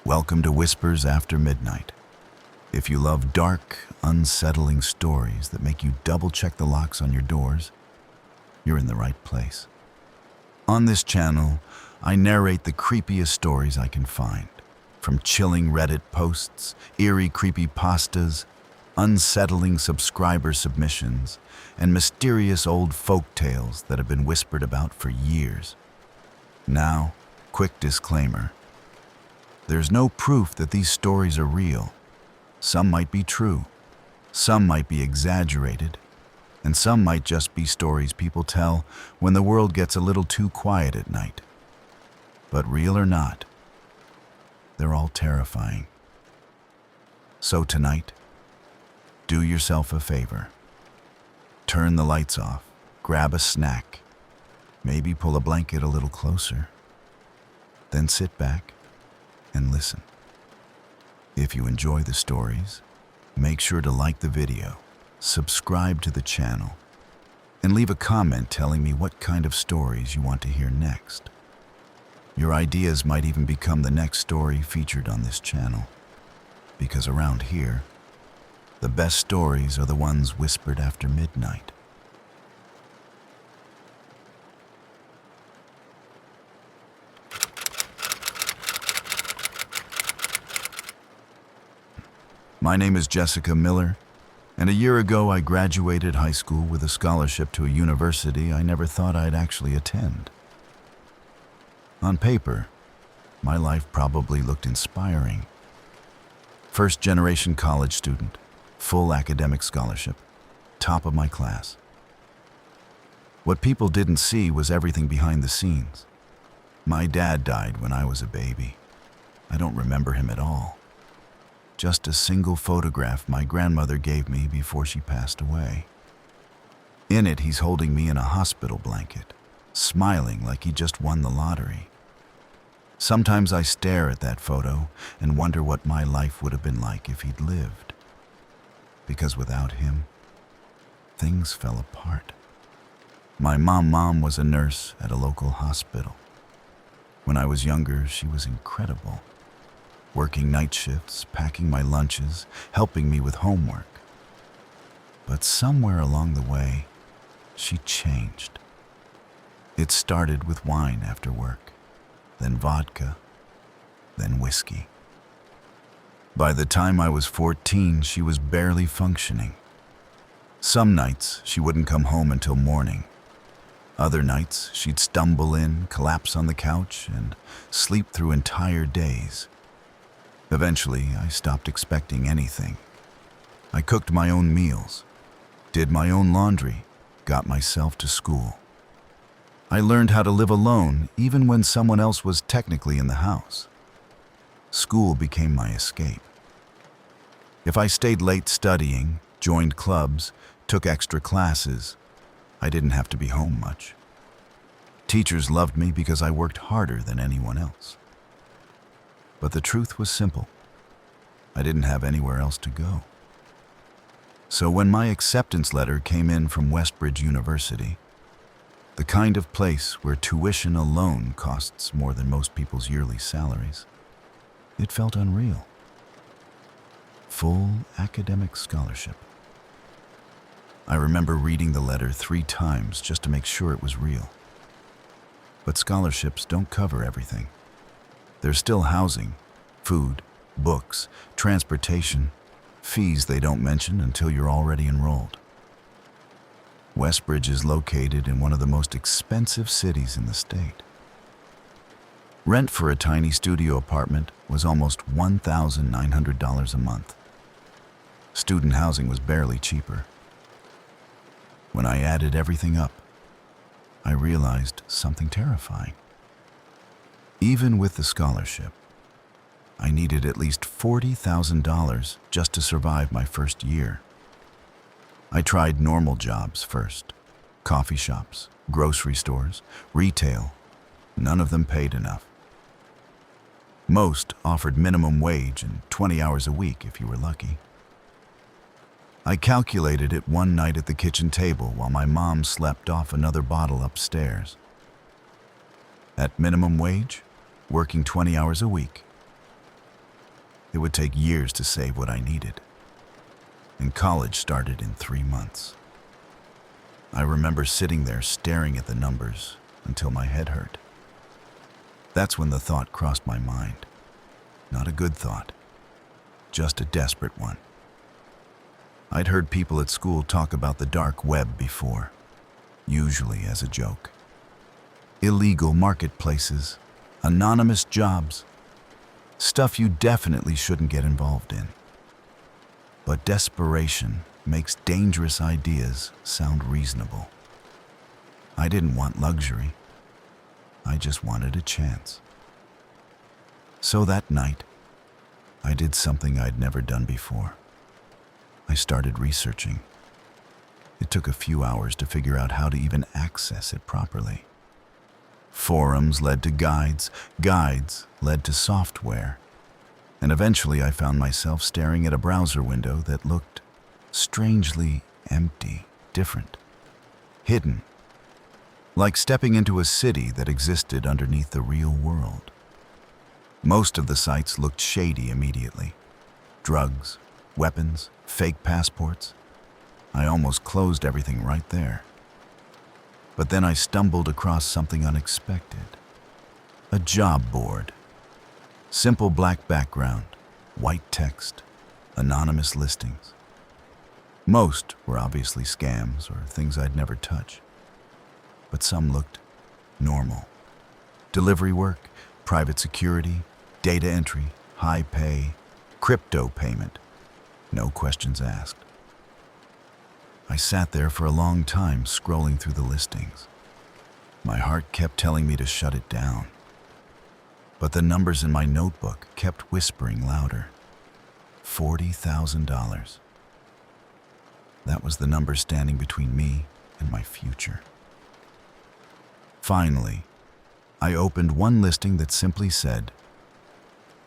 Welcome to Whispers After Midnight. If you love dark, unsettling stories that make you double-check the locks on your doors, you're in the right place. On this channel, I narrate the creepiest stories I can find, from chilling Reddit posts, eerie creepypastas, unsettling subscriber submissions, and mysterious old folk tales that have been whispered about for years. Now, quick disclaimer. There's no proof that these stories are real. Some might be true, some might be exaggerated, and some might just be stories people tell when the world gets a little too quiet at night. But real or not, they're all terrifying. So tonight, do yourself a favor. Turn the lights off, grab a snack, maybe pull a blanket a little closer, then sit back and listen. If you enjoy the stories, make sure to like the video, subscribe to the channel, and leave a comment telling me what kind of stories you want to hear next. Your ideas might even become the next story featured on this channel, because around here, the best stories are the ones whispered after midnight. My name is Jessica Miller, and a year ago I graduated high school with a scholarship to a university I never thought I'd actually attend. On paper, my life probably looked inspiring. First-generation college student, full academic scholarship, top of my class. What people didn't see was everything behind the scenes. My dad died when I was a baby. I don't remember him at all. Just a single photograph my grandmother gave me before she passed away. In it, he's holding me in a hospital blanket, smiling like he just won the lottery. Sometimes I stare at that photo and wonder what my life would have been like if he'd lived. Because without him, things fell apart. My mom was a nurse at a local hospital. When I was younger, she was incredible. Working night shifts, packing my lunches, helping me with homework. But somewhere along the way, she changed. It started with wine after work, then vodka, then whiskey. By the time I was 14, she was barely functioning. Some nights, she wouldn't come home until morning. Other nights, she'd stumble in, collapse on the couch, and sleep through entire days. Eventually, I stopped expecting anything. I cooked my own meals, did my own laundry, got myself to school. I learned how to live alone even when someone else was technically in the house. School became my escape. If I stayed late studying, joined clubs, took extra classes, I didn't have to be home much. Teachers loved me because I worked harder than anyone else. But the truth was simple. I didn't have anywhere else to go. So when my acceptance letter came in from Westbridge University, the kind of place where tuition alone costs more than most people's yearly salaries, it felt unreal. Full academic scholarship. I remember reading the letter 3 times just to make sure it was real. But scholarships don't cover everything. There's still housing, food, books, transportation, fees they don't mention until you're already enrolled. Westbridge is located in one of the most expensive cities in the state. Rent for a tiny studio apartment was almost $1,900 a month. Student housing was barely cheaper. When I added everything up, I realized something terrifying. Even with the scholarship, I needed at least $40,000 just to survive my first year. I tried normal jobs first. Coffee shops, grocery stores, retail. None of them paid enough. Most offered minimum wage and 20 hours a week if you were lucky. I calculated it one night at the kitchen table while my mom slept off another bottle upstairs. At minimum wage, working 20 hours a week, It would take years to save what I needed. And college started in 3 months. I remember sitting there staring at the numbers until my head hurt. That's when the thought crossed my mind. Not a good thought, just a desperate one. I'd heard people at school talk about the dark web before, usually as a joke. Illegal marketplaces, anonymous jobs, stuff you definitely shouldn't get involved in. But desperation makes dangerous ideas sound reasonable. I didn't want luxury. I just wanted a chance. So that night, I did something I'd never done before. I started researching. It took a few hours to figure out how to even access it properly. Forums led to guides, guides led to software, and eventually I found myself staring at a browser window that looked strangely empty, different, hidden, like stepping into a city that existed underneath the real world. Most of the sites looked shady immediately. Drugs, weapons, fake passports. I almost closed everything right there. But then I stumbled across something unexpected. A job board. Simple black background, white text, anonymous listings. Most were obviously scams or things I'd never touch. But some looked normal. Delivery work, private security, data entry, high pay, crypto payment. No questions asked. I sat there for a long time scrolling through the listings. My heart kept telling me to shut it down. But the numbers in my notebook kept whispering louder. $40,000. That was the number standing between me and my future. Finally, I opened one listing that simply said,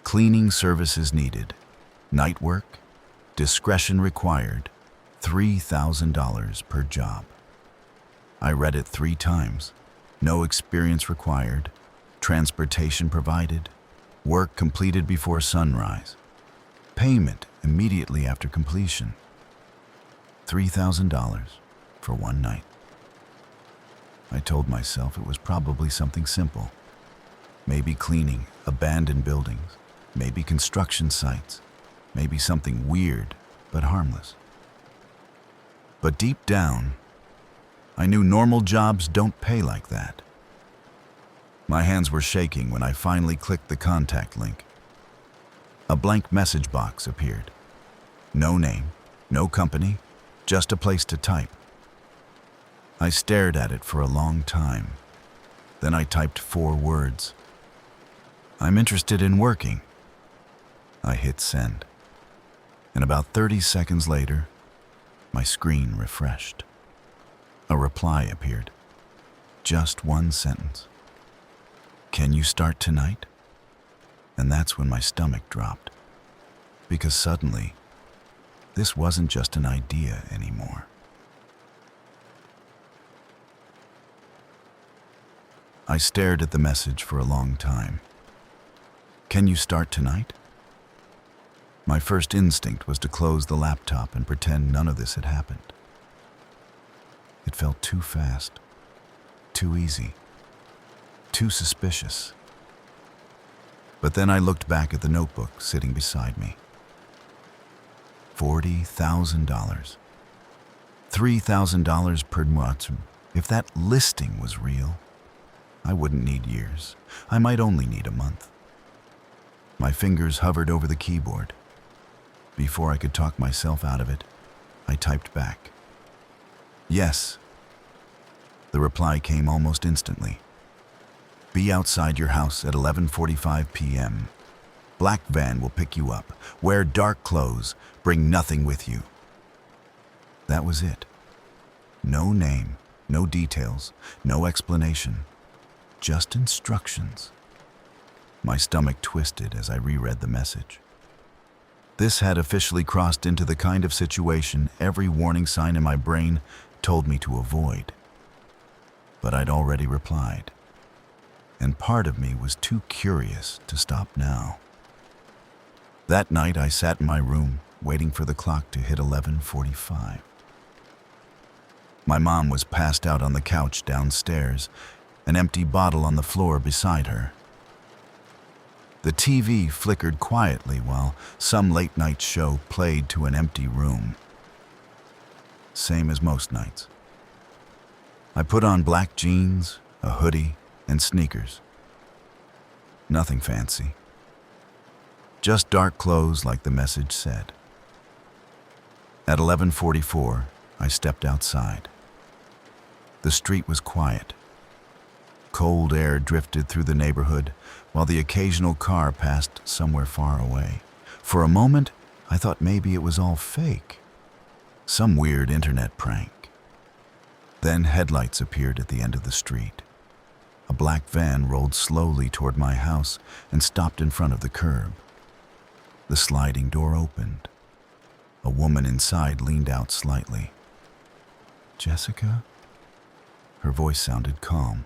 "Cleaning services needed. Night work. Discretion required. $3,000 per job." I read it 3 times. No experience required. Transportation provided. Work completed before sunrise. Payment immediately after completion. $3,000 for one night. I told myself it was probably something simple. Maybe cleaning abandoned buildings. Maybe construction sites. Maybe something weird but harmless. But deep down, I knew normal jobs don't pay like that. My hands were shaking when I finally clicked the contact link. A blank message box appeared. No name, no company, just a place to type. I stared at it for a long time. Then I typed 4 words. "I'm interested in working." I hit send. And about 30 seconds later, my screen refreshed. A reply appeared. Just one sentence. "Can you start tonight?" And that's when my stomach dropped. Because suddenly, this wasn't just an idea anymore. I stared at the message for a long time. "Can you start tonight?" My first instinct was to close the laptop and pretend none of this had happened. It felt too fast, too easy, too suspicious. But then I looked back at the notebook sitting beside me. $40,000. $3,000 per month. If that listing was real, I wouldn't need years. I might only need a month. My fingers hovered over the keyboard. Before I could talk myself out of it, I typed back. "Yes." The reply came almost instantly. "Be outside your house at 11:45 p.m. Black van will pick you up. Wear dark clothes. Bring nothing with you." That was it. No name, no details, no explanation. Just instructions. My stomach twisted as I reread the message. This had officially crossed into the kind of situation every warning sign in my brain told me to avoid. But I'd already replied, and part of me was too curious to stop now. That night, I sat in my room, waiting for the clock to hit 11:45. My mom was passed out on the couch downstairs, an empty bottle on the floor beside her. The TV flickered quietly while some late-night show played to an empty room. Same as most nights. I put on black jeans, a hoodie, and sneakers. Nothing fancy. Just dark clothes like the message said. At 11:44, I stepped outside. The street was quiet. Cold air drifted through the neighborhood while the occasional car passed somewhere far away. For a moment, I thought maybe it was all fake. Some weird internet prank. Then headlights appeared at the end of the street. A black van rolled slowly toward my house and stopped in front of the curb. The sliding door opened. A woman inside leaned out slightly. "Jessica?" Her voice sounded calm,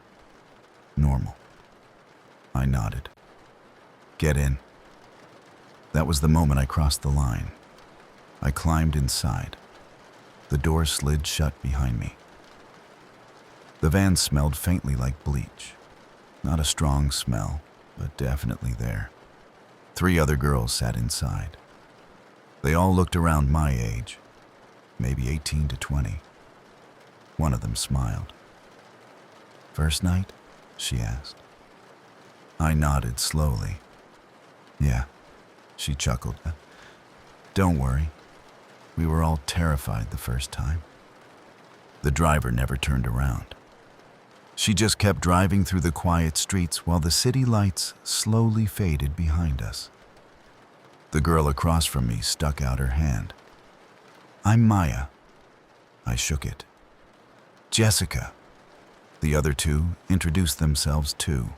normal. I nodded. "Get in." That was the moment I crossed the line. I climbed inside. The door slid shut behind me. The van smelled faintly like bleach. Not a strong smell, but definitely there. 3 other girls sat inside. They all looked around my age, maybe 18 to 20. One of them smiled. "First night?" she asked. I nodded slowly. "Yeah," she chuckled. "Don't worry. We were all terrified the first time." The driver never turned around. She just kept driving through the quiet streets while the city lights slowly faded behind us. The girl across from me stuck out her hand. "I'm Maya." I shook it. "Jessica." The other 2 introduced themselves too.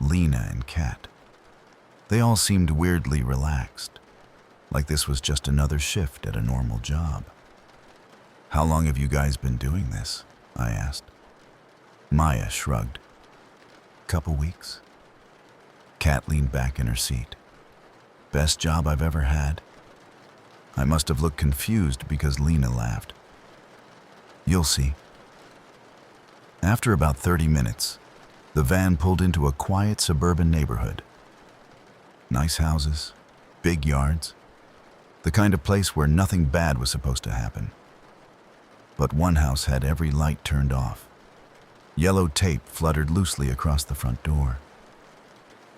Lena and Kat. They all seemed weirdly relaxed, like this was just another shift at a normal job. "How long have you guys been doing this?" I asked. Maya shrugged. "Couple weeks." Kat leaned back in her seat. "Best job I've ever had." I must have looked confused because Lena laughed. "You'll see." After about 30 minutes, the van pulled into a quiet suburban neighborhood. Nice houses, big yards, the kind of place where nothing bad was supposed to happen. But one house had every light turned off. Yellow tape fluttered loosely across the front door.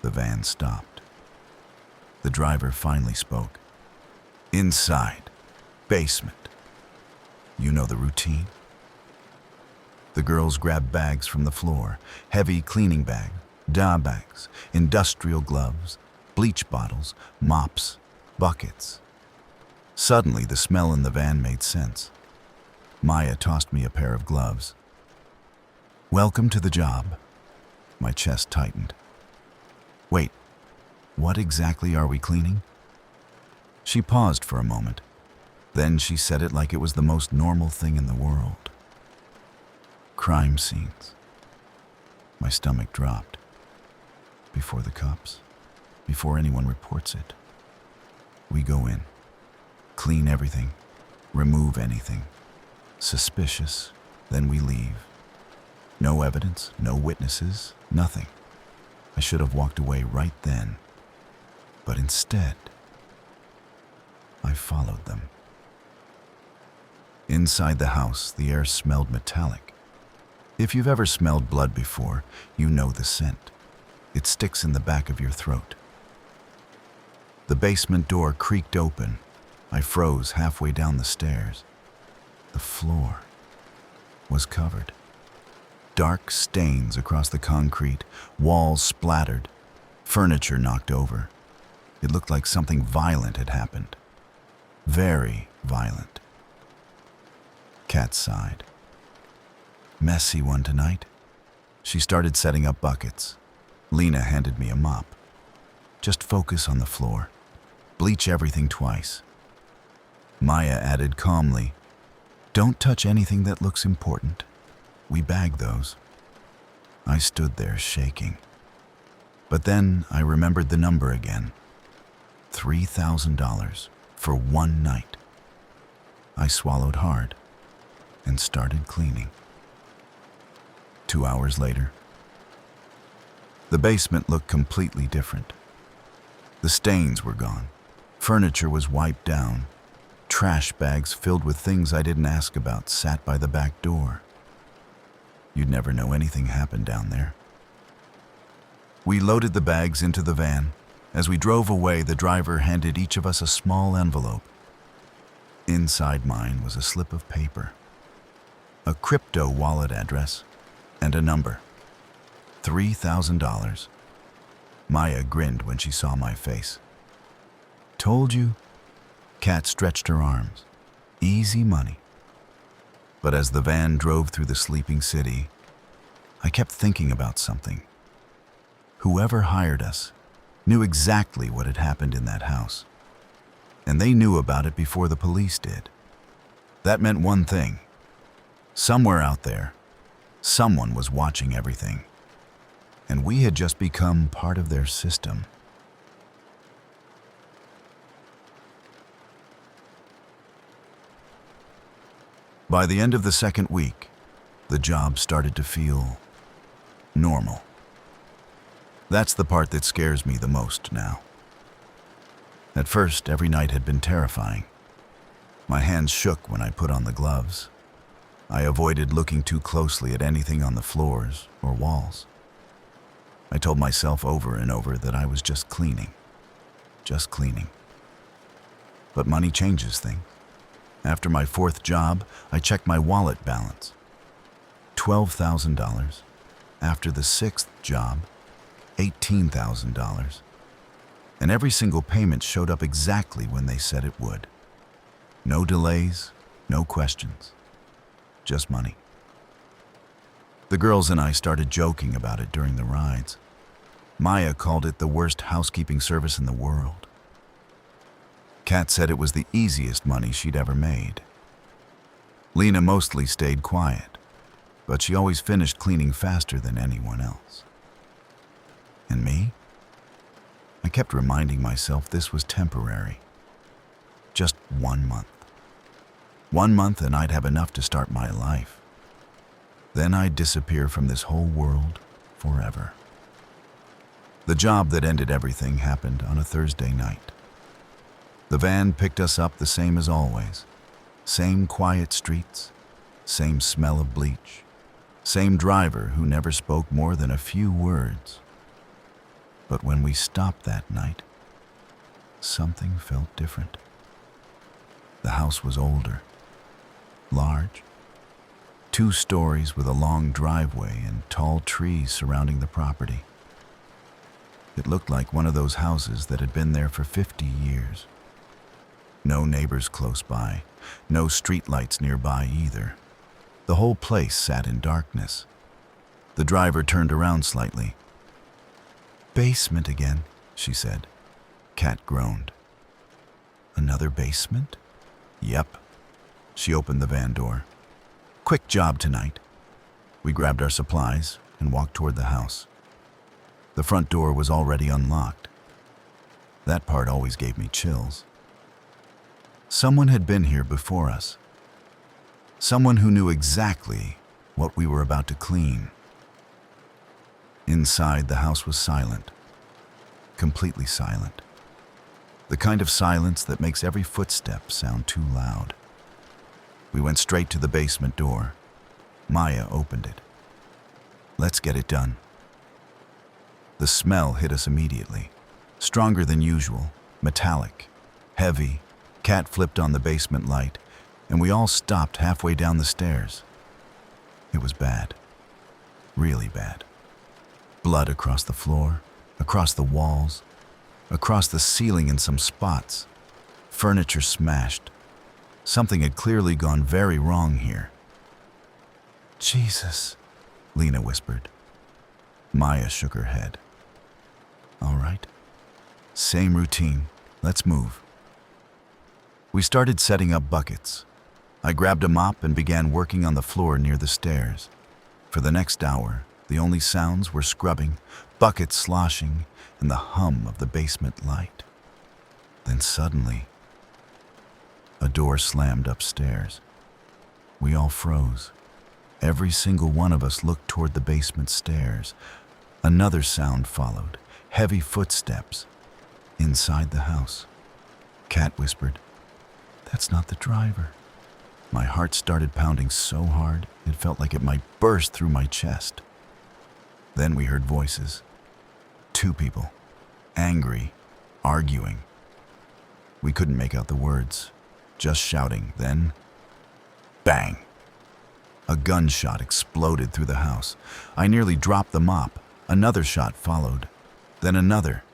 The van stopped. The driver finally spoke. "Inside, basement. You know the routine." The girls grabbed bags from the floor, heavy cleaning bags, bags, industrial gloves, bleach bottles, mops, buckets. Suddenly, the smell in the van made sense. Maya tossed me a pair of gloves. "Welcome to the job." My chest tightened. "Wait, what exactly are we cleaning?" She paused for a moment. Then she said it like it was the most normal thing in the world. "Crime scenes." My stomach dropped. "Before the cops? Before anyone reports it?" "We go in, clean everything, remove anything suspicious, then we leave. No evidence, no witnesses, nothing. I should have walked away right then. But instead, I followed them. Inside the house, the air smelled metallic. If you've ever smelled blood before, you know the scent. It sticks in the back of your throat. The basement door creaked open. I froze halfway down the stairs. The floor was covered. Dark stains across the concrete, walls splattered, furniture knocked over. It looked like something violent had happened. Very violent. Kat sighed. "Messy one tonight." She started setting up buckets. Lena handed me a mop. "Just focus on the floor. Bleach everything twice." Maya added calmly, "Don't touch anything that looks important. We bag those." I stood there shaking. But then I remembered the number again. $3,000 for one night. I swallowed hard and started cleaning. 2 hours later, the basement looked completely different. The stains were gone. Furniture was wiped down. Trash bags filled with things I didn't ask about sat by the back door. You'd never know anything happened down there. We loaded the bags into the van. As we drove away, the driver handed each of us a small envelope. Inside mine was a slip of paper, a crypto wallet address, and a number. $3,000. Maya grinned when she saw my face. Told you? Kat stretched her arms. Easy money. But as the van drove through the sleeping city, I kept thinking about something. Whoever hired us knew exactly what had happened in that house. And they knew about it before the police did. That meant one thing. Somewhere out there, someone was watching everything. And we had just become part of their system. By the end of the second week, the job started to feel normal. That's the part that scares me the most now. At first, every night had been terrifying. My hands shook when I put on the gloves. I avoided looking too closely at anything on the floors or walls. I told myself over and over that I was just cleaning. Just cleaning. But money changes things. After my fourth job, I checked my wallet balance. $12,000. After the sixth job, $18,000. And every single payment showed up exactly when they said it would. No delays, no questions. Just money. The girls and I started joking about it during the rides. Maya called it the worst housekeeping service in the world. Kat said it was the easiest money she'd ever made. Lena mostly stayed quiet, but she always finished cleaning faster than anyone else. And me? I kept reminding myself this was temporary. Just 1 month. 1 month and I'd have enough to start my life. Then I'd disappear from this whole world forever. The job that ended everything happened on a Thursday night. The van picked us up the same as always. Same quiet streets, same smell of bleach, same driver who never spoke more than a few words. But when we stopped that night, something felt different. The house was older, large, 2 stories with a long driveway and tall trees surrounding the property. It looked like one of those houses that had been there for 50 years. No neighbors close by, no streetlights nearby either. The whole place sat in darkness. The driver turned around slightly. "Basement again," she said. Kat groaned. "Another basement?" "Yep." She opened the van door. "Quick job tonight." We grabbed our supplies and walked toward the house. The front door was already unlocked. That part always gave me chills. Someone had been here before us. Someone who knew exactly what we were about to clean. Inside, the house was silent. Completely silent. The kind of silence that makes every footstep sound too loud. We went straight to the basement door. Maya opened it. "Let's get it done." The smell hit us immediately. Stronger than usual, metallic, heavy. Kat flipped on the basement light, and we all stopped halfway down the stairs. It was bad. Really bad. Blood across the floor, across the walls, across the ceiling in some spots. Furniture smashed. Something had clearly gone very wrong here. "Jesus," Lena whispered. Maya shook her head. "All right. Same routine. Let's move." We started setting up buckets. I grabbed a mop and began working on the floor near the stairs. For the next hour, the only sounds were scrubbing, buckets sloshing, and the hum of the basement light. Then suddenly, a door slammed upstairs. We all froze. Every single one of us looked toward the basement stairs. Another sound followed, heavy footsteps. Inside the house, Kat whispered, "That's not the driver." My heart started pounding so hard, it felt like it might burst through my chest. Then we heard voices. 2 people, angry, arguing. We couldn't make out the words, just shouting. Then, bang! A gunshot exploded through the house. I nearly dropped the mop. Another shot followed, then another.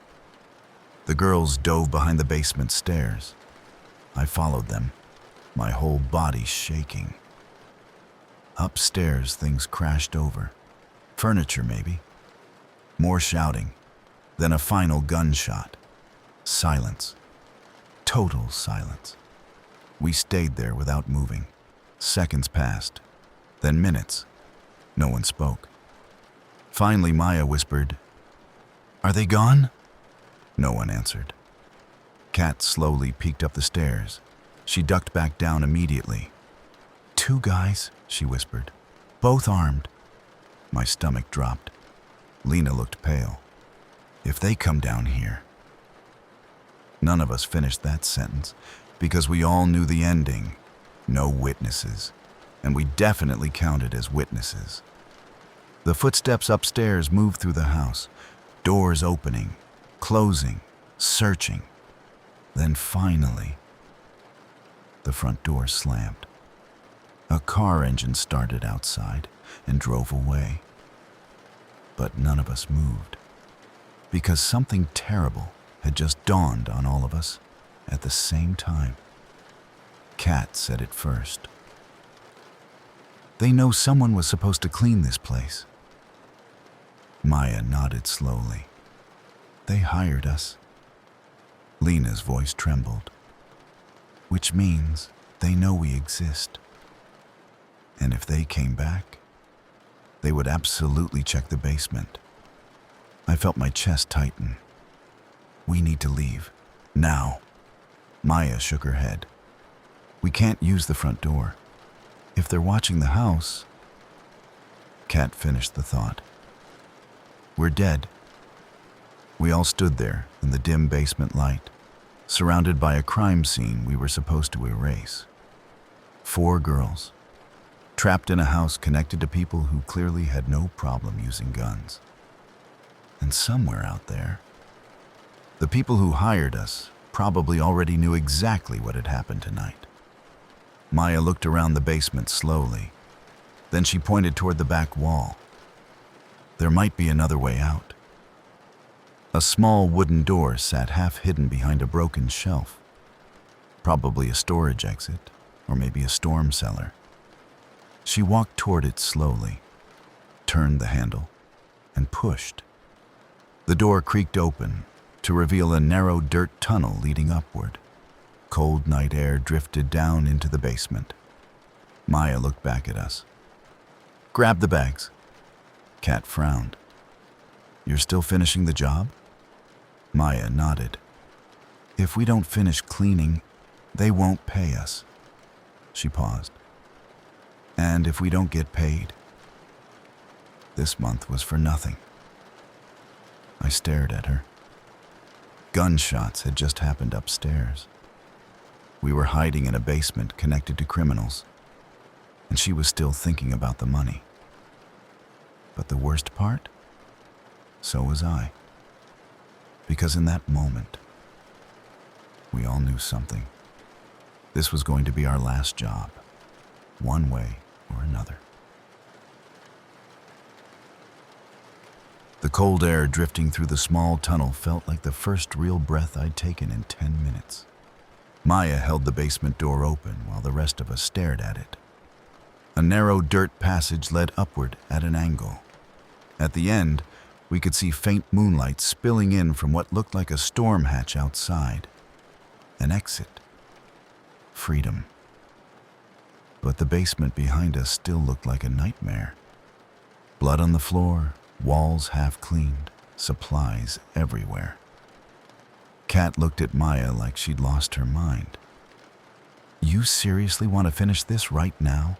The girls dove behind the basement stairs. I followed them, my whole body shaking. Upstairs, things crashed over. Furniture, maybe. More shouting, then a final gunshot. Silence. Total silence. We stayed there without moving. Seconds passed, then minutes. No one spoke. Finally, Maya whispered, "Are they gone?" No one answered. Kat slowly peeked up the stairs. She ducked back down immediately. 2 guys, she whispered, both armed. My stomach dropped. Lena looked pale. "If they come down here." None of us finished that sentence because we all knew the ending. No witnesses. And we definitely counted as witnesses. The footsteps upstairs moved through the house, doors opening, closing, searching. Then finally, the front door slammed. A car engine started outside and drove away. But none of us moved, because something terrible had just dawned on all of us at the same time. Kat said it first. "They know someone was supposed to clean this place." Maya nodded slowly. "They hired us." Lena's voice trembled. "Which means they know we exist. And if they came back, they would absolutely check the basement." I felt my chest tighten. "We need to leave. Now." Maya shook her head. "We can't use the front door. If they're watching the house..." Kat finished the thought. "We're dead." We all stood there in the dim basement light, surrounded by a crime scene we were supposed to erase. 4 girls, trapped in a house connected to people who clearly had no problem using guns. And somewhere out there, the people who hired us probably already knew exactly what had happened tonight. Maya looked around the basement slowly. Then she pointed toward the back wall. There might be another way out. A small wooden door sat half hidden behind a broken shelf. Probably a storage exit, or maybe a storm cellar. She walked toward it slowly, turned the handle, and pushed. The door creaked open to reveal a narrow dirt tunnel leading upward. Cold night air drifted down into the basement. Maya looked back at us. "Grab the bags." Kat frowned. "You're still finishing the job?" Maya nodded. "If we don't finish cleaning, they won't pay us." She paused. "And if we don't get paid?" This month was for nothing. I stared at her. Gunshots had just happened upstairs. We were hiding in a basement connected to criminals, and she was still thinking about the money. But the worst part? So was I. Because in that moment, we all knew something. This was going to be our last job, one way or another. The cold air drifting through the small tunnel felt like the first real breath I'd taken in 10 minutes. Maya held the basement door open while the rest of us stared at it. A narrow dirt passage led upward at an angle. At the end, we could see faint moonlight spilling in from what looked like a storm hatch outside. An exit. Freedom. But the basement behind us still looked like a nightmare. Blood on the floor, walls half cleaned, supplies everywhere. Kat looked at Maya like she'd lost her mind. You seriously want to finish this right now?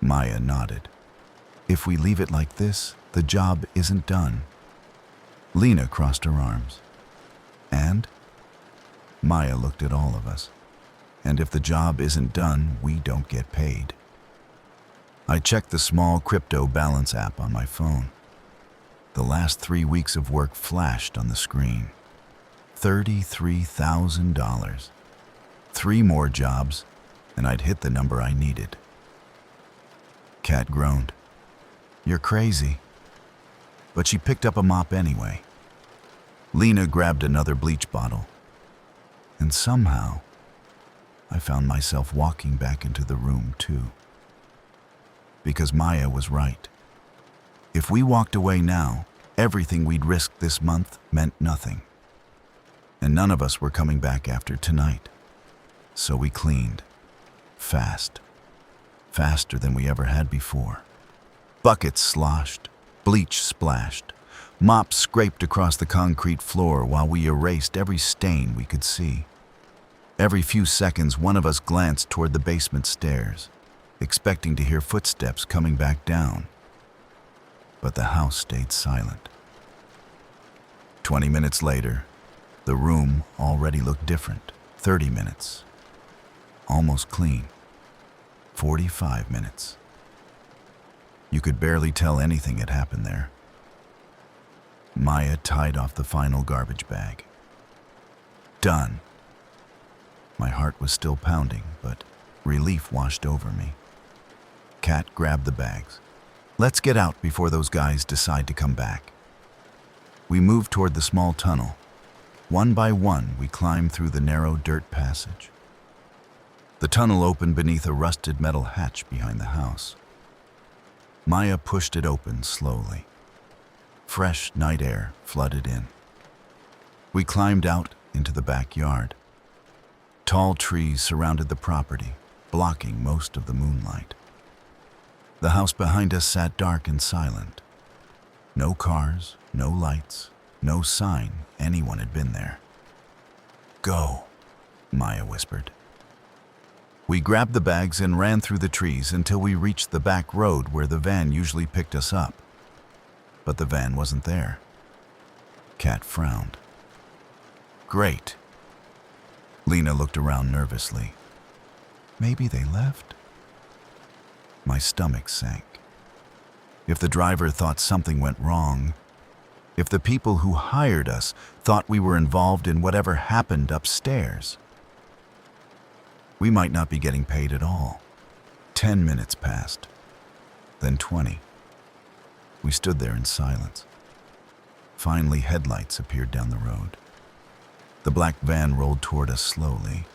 Maya nodded. If we leave it like this, the job isn't done. Lena crossed her arms. And? Maya looked at all of us. And if the job isn't done, we don't get paid. I checked the small crypto balance app on my phone. The last 3 weeks of work flashed on the screen. $33,000. 3 more jobs, and I'd hit the number I needed. Kat groaned. You're crazy. But she picked up a mop anyway. Lena grabbed another bleach bottle. And somehow, I found myself walking back into the room too. Because Maya was right. If we walked away now, everything we'd risked this month meant nothing. And none of us were coming back after tonight. So we cleaned. Fast. Faster than we ever had before. Buckets sloshed. Bleach splashed. Mops scraped across the concrete floor while we erased every stain we could see. Every few seconds, one of us glanced toward the basement stairs, expecting to hear footsteps coming back down. But the house stayed silent. 20 minutes later, the room already looked different. 30 minutes. Almost clean. 45 minutes. You could barely tell anything had happened there. Maya tied off the final garbage bag. Done. My heart was still pounding, but relief washed over me. Kat grabbed the bags. Let's get out before those guys decide to come back. We moved toward the small tunnel. One by one, we climbed through the narrow dirt passage. The tunnel opened beneath a rusted metal hatch behind the house. Maya pushed it open slowly. Fresh night air flooded in. We climbed out into the backyard. Tall trees surrounded the property, blocking most of the moonlight. The house behind us sat dark and silent. No cars, no lights, no sign anyone had been there. Go, Maya whispered. We grabbed the bags and ran through the trees until we reached the back road where the van usually picked us up. But the van wasn't there. Kat frowned. Great. Lena looked around nervously. Maybe they left? My stomach sank. If the driver thought something went wrong, if the people who hired us thought we were involved in whatever happened upstairs, we might not be getting paid at all. 10 minutes passed, then 20. We stood there in silence. Finally, headlights appeared down the road. The black van rolled toward us slowly.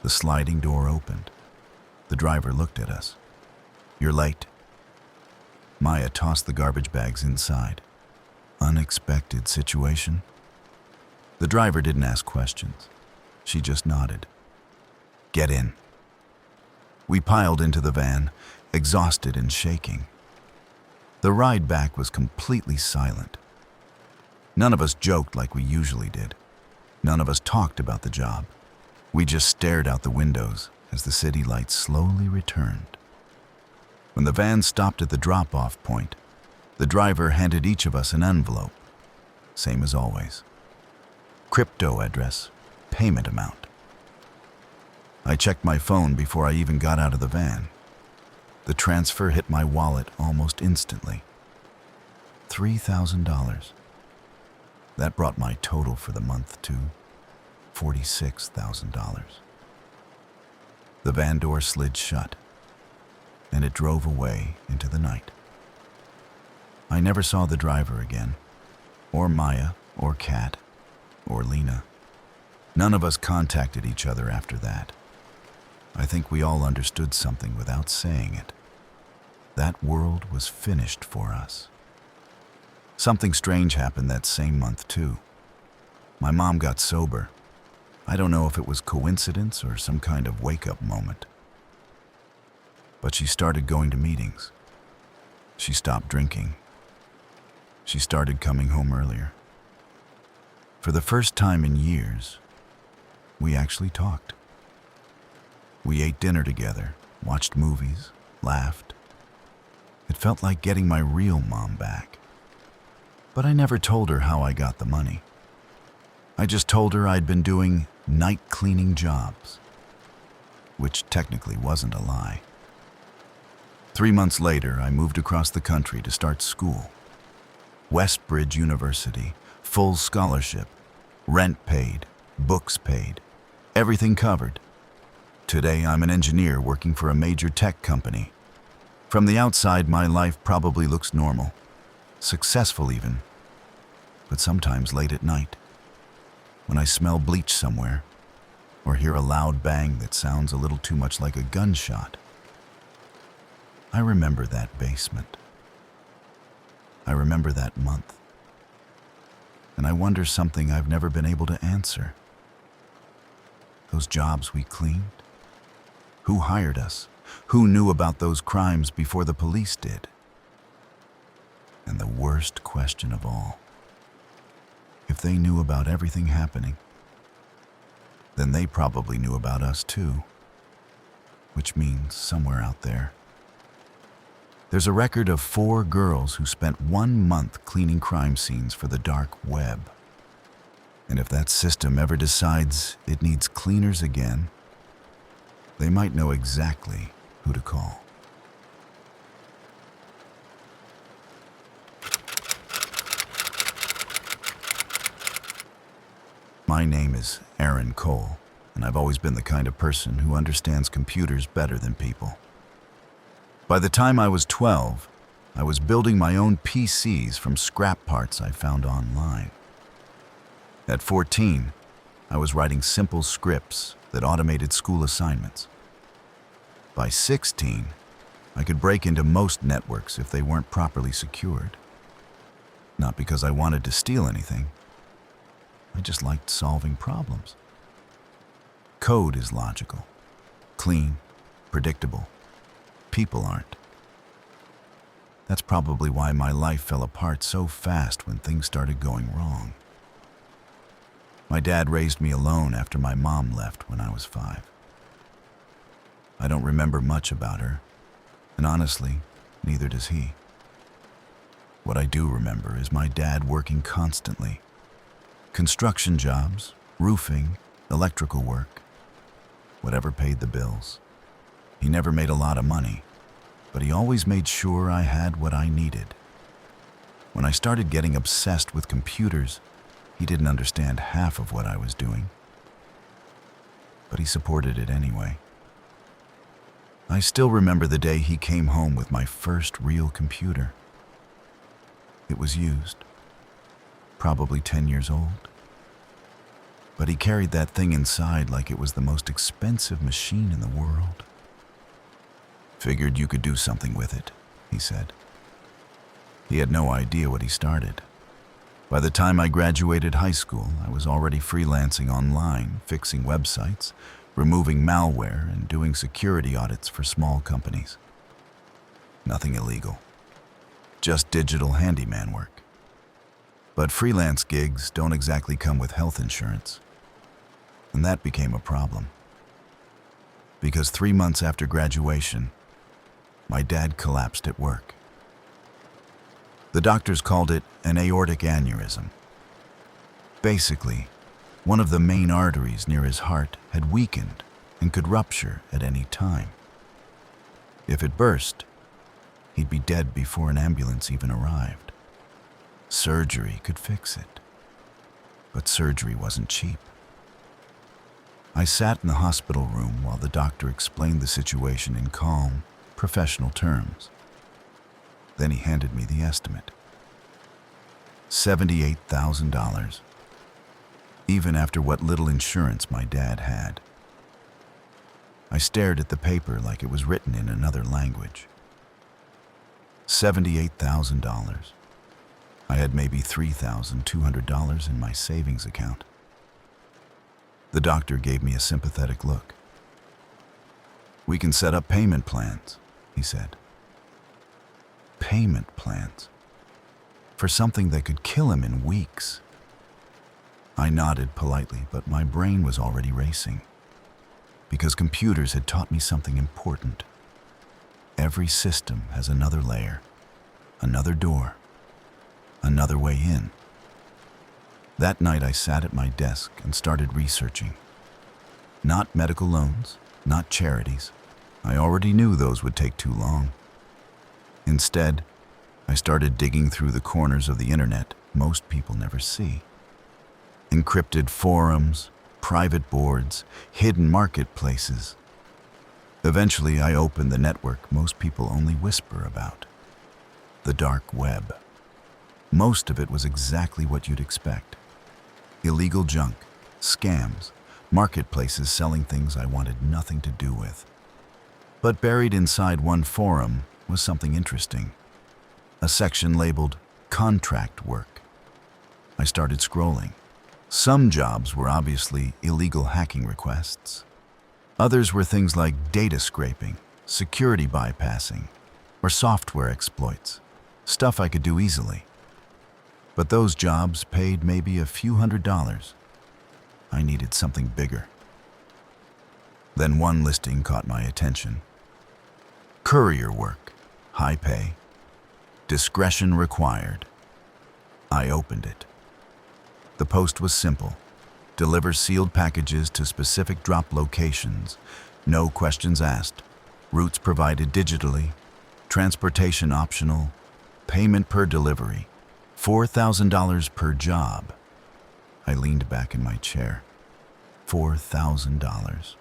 The sliding door opened. The driver looked at us. You're late. Maya tossed the garbage bags inside. Unexpected situation. The driver didn't ask questions. She just nodded. Get in. We piled into the van, exhausted and shaking. The ride back was completely silent. None of us joked like we usually did. None of us talked about the job. We just stared out the windows as the city lights slowly returned. When the van stopped at the drop-off point, the driver handed each of us an envelope. Same as always. Crypto address, payment amount. I checked my phone before I even got out of the van. The transfer hit my wallet almost instantly. $3,000. That brought my total for the month to $46,000. The van door slid shut, and it drove away into the night. I never saw the driver again, or Maya, or Kat, or Lena. None of us contacted each other after that. I think we all understood something without saying it. That world was finished for us. Something strange happened that same month, too. My mom got sober. I don't know if it was coincidence or some kind of wake-up moment. But she started going to meetings. She stopped drinking. She started coming home earlier. For the first time in years, we actually talked. We ate dinner together, watched movies, laughed. It felt like getting my real mom back. But I never told her how I got the money. I just told her I'd been doing night cleaning jobs, which technically wasn't a lie. 3 months later, I moved across the country to start school. Westbridge University, full scholarship, rent paid, books paid, everything covered. Today, I'm an engineer working for a major tech company. From the outside, my life probably looks normal, successful even. But sometimes late at night, when I smell bleach somewhere, or hear a loud bang that sounds a little too much like a gunshot, I remember that basement. I remember that month. And I wonder something I've never been able to answer. Those jobs we cleaned? Who hired us? Who knew about those crimes before the police did? And the worst question of all, if they knew about everything happening, then they probably knew about us too, which means somewhere out there, there's a record of 4 girls who spent 1 month cleaning crime scenes for the dark web. And if that system ever decides it needs cleaners again, they might know exactly who to call. My name is Aaron Cole, and I've always been the kind of person who understands computers better than people. By the time I was 12, I was building my own PCs from scrap parts I found online. At 14, I was writing simple scripts that automated school assignments. By 16, I could break into most networks if they weren't properly secured. Not because I wanted to steal anything. I just liked solving problems. Code is logical, clean, predictable. People aren't. That's probably why my life fell apart so fast when things started going wrong. My dad raised me alone after my mom left when I was 5. I don't remember much about her, and honestly, neither does he. What I do remember is my dad working constantly. Construction jobs, roofing, electrical work, whatever paid the bills. He never made a lot of money, but he always made sure I had what I needed. When I started getting obsessed with computers, he didn't understand half of what I was doing, but he supported it anyway. I still remember the day he came home with my first real computer. It was used, probably 10 years old. But he carried that thing inside like it was the most expensive machine in the world. Figured you could do something with it, he said. He had no idea what he started. By the time I graduated high school, I was already freelancing online, fixing websites, removing malware, and doing security audits for small companies. Nothing illegal, just digital handyman work. But freelance gigs don't exactly come with health insurance. And that became a problem. Because 3 months after graduation, my dad collapsed at work. The doctors called it an aortic aneurysm. Basically, one of the main arteries near his heart had weakened and could rupture at any time. If it burst, he'd be dead before an ambulance even arrived. Surgery could fix it, but surgery wasn't cheap. I sat in the hospital room while the doctor explained the situation in calm, professional terms. Then he handed me the estimate. $78,000, even after what little insurance my dad had. I stared at the paper like it was written in another language. $78,000. I had maybe $3,200 in my savings account. The doctor gave me a sympathetic look. "We can set up payment plans," he said. Payment plans? For something that could kill him in weeks. I nodded politely, but my brain was already racing, because computers had taught me something important. Every system has another layer, another door, another way in. That night I sat at my desk and started researching. Not medical loans, not charities. I already knew those would take too long. Instead, I started digging through the corners of the internet most people never see. Encrypted forums, private boards, hidden marketplaces. Eventually, I opened the network most people only whisper about. The dark web. Most of it was exactly what you'd expect. Illegal junk, scams, marketplaces selling things I wanted nothing to do with. But buried inside one forum was something interesting. A section labeled contract work. I started scrolling. Some jobs were obviously illegal hacking requests. Others were things like data scraping, security bypassing, or software exploits, stuff I could do easily. But those jobs paid maybe a few $100s. I needed something bigger. Then one listing caught my attention. Courier work, high pay, discretion required. I opened it. The post was simple. Deliver sealed packages to specific drop locations. No questions asked. Routes provided digitally. Transportation optional. Payment per delivery. $4,000 per job. I leaned back in my chair. $4,000.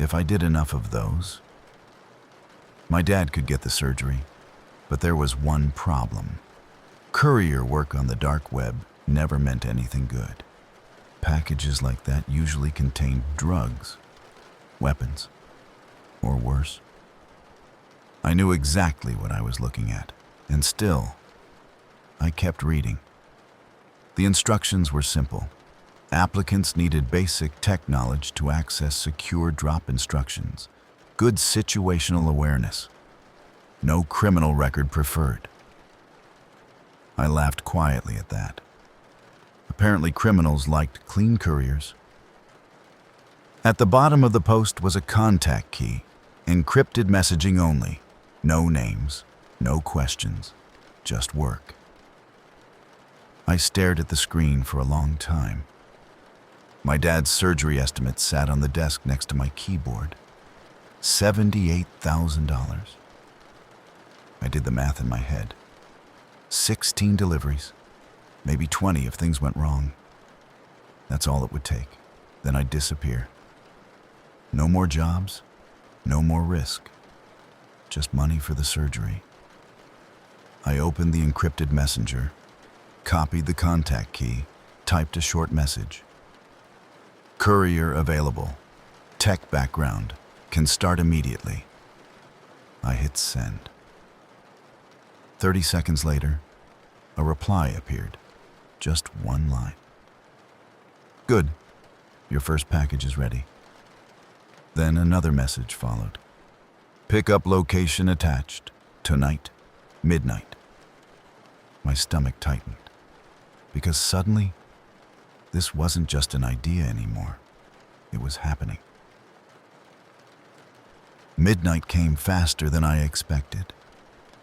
If I did enough of those. My dad could get the surgery, but there was one problem. Courier work on the dark web never meant anything good. Packages like that usually contained drugs, weapons, or worse. I knew exactly what I was looking at, and still, I kept reading. The instructions were simple. Applicants needed basic tech knowledge to access secure drop instructions, good situational awareness. No criminal record preferred. I laughed quietly at that. Apparently criminals liked clean couriers. At the bottom of the post was a contact key, encrypted messaging only. No names, no questions, just work. I stared at the screen for a long time. My dad's surgery estimate sat on the desk next to my keyboard. $78,000. I did the math in my head. 16 deliveries, maybe 20 if things went wrong. That's all it would take. Then I'd disappear. No more jobs, no more risk. Just money for the surgery. I opened the encrypted messenger, copied the contact key, typed a short message. Courier available. Tech background. Can start immediately. I hit send. 30 seconds later, a reply appeared. Just one line. Good. Your first package is ready. Then another message followed. Pickup location attached. Tonight, midnight. My stomach tightened, because suddenly, this wasn't just an idea anymore. It was happening. Midnight came faster than I expected.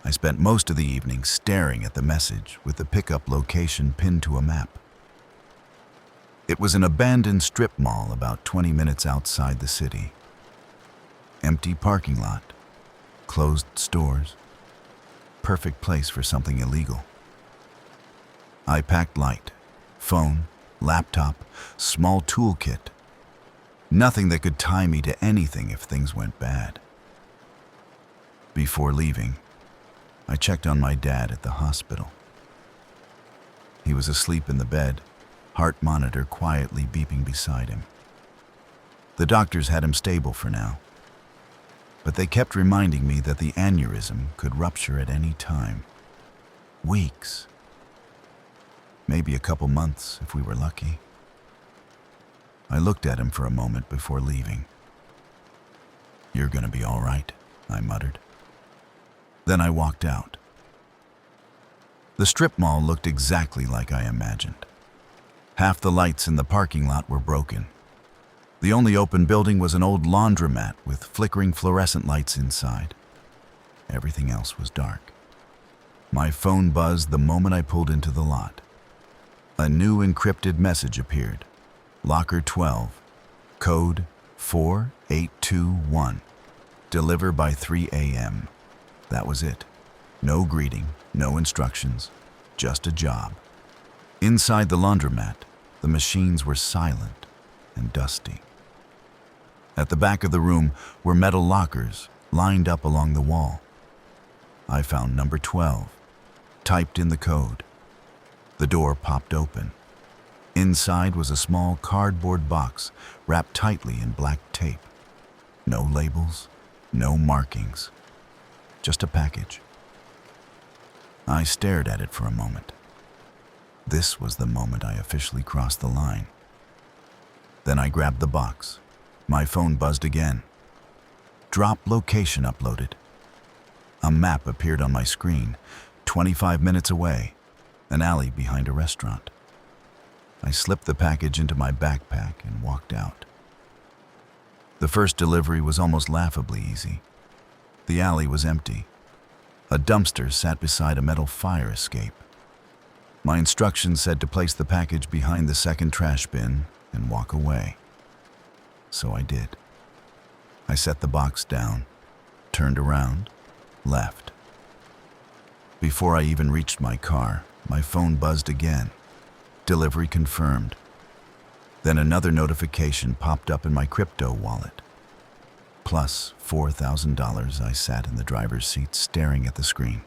I spent most of the evening staring at the message with the pickup location pinned to a map. It was an abandoned strip mall about 20 minutes outside the city. Empty parking lot, closed stores. Perfect place for something illegal. I packed light, phone, laptop, small toolkit. Nothing that could tie me to anything if things went bad. Before leaving, I checked on my dad at the hospital. He was asleep in the bed, heart monitor quietly beeping beside him. The doctors had him stable for now, but they kept reminding me that the aneurysm could rupture at any time. Weeks. Maybe a couple months if we were lucky. I looked at him for a moment before leaving. You're gonna be all right, I muttered. Then I walked out. The strip mall looked exactly like I imagined. Half the lights in the parking lot were broken. The only open building was an old laundromat with flickering fluorescent lights inside. Everything else was dark. My phone buzzed the moment I pulled into the lot. A new encrypted message appeared. Locker 12, code 4821. Deliver by 3 a.m. That was it. No greeting, no instructions, just a job. Inside the laundromat, the machines were silent and dusty. At the back of the room were metal lockers lined up along the wall. I found number 12, typed in the code. The door popped open. Inside was a small cardboard box wrapped tightly in black tape. No labels, no markings, just a package. I stared at it for a moment. This was the moment I officially crossed the line. Then I grabbed the box. My phone buzzed again. Drop location uploaded. A map appeared on my screen, 25 minutes away, an alley behind a restaurant. I slipped the package into my backpack and walked out. The first delivery was almost laughably easy. The alley was empty. A dumpster sat beside a metal fire escape. My instructions said to place the package behind the second trash bin and walk away. So I did. I set the box down, turned around, left. Before I even reached my car, my phone buzzed again. Delivery confirmed. Then another notification popped up in my crypto wallet. Plus $4,000. I sat in the driver's seat staring at the screen.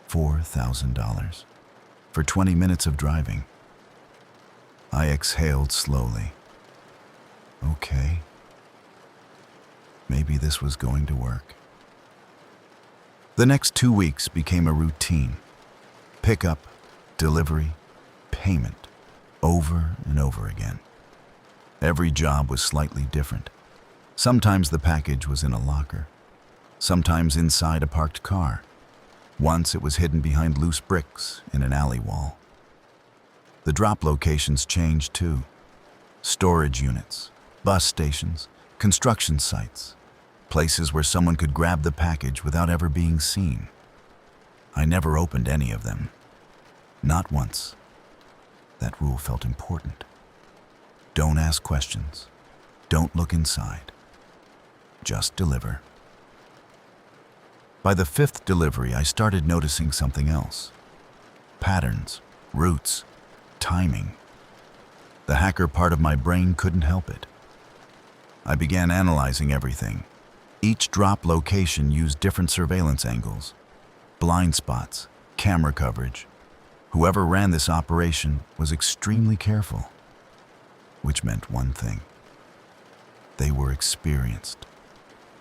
$4,000 for 20 minutes of driving. I exhaled slowly. Okay. Maybe this was going to work. The next 2 weeks became a routine. Pickup, delivery, payment, over and over again. Every job was slightly different. Sometimes the package was in a locker. Sometimes inside a parked car. Once it was hidden behind loose bricks in an alley wall. The drop locations changed too. Storage units, bus stations, construction sites. Places where someone could grab the package without ever being seen. I never opened any of them. Not once. That rule felt important. Don't ask questions. Don't look inside. Just deliver. By the 5th delivery, I started noticing something else. Patterns, routes, timing. The hacker part of my brain couldn't help it. I began analyzing everything. Each drop location used different surveillance angles, blind spots, camera coverage. Whoever ran this operation was extremely careful, which meant one thing. They were experienced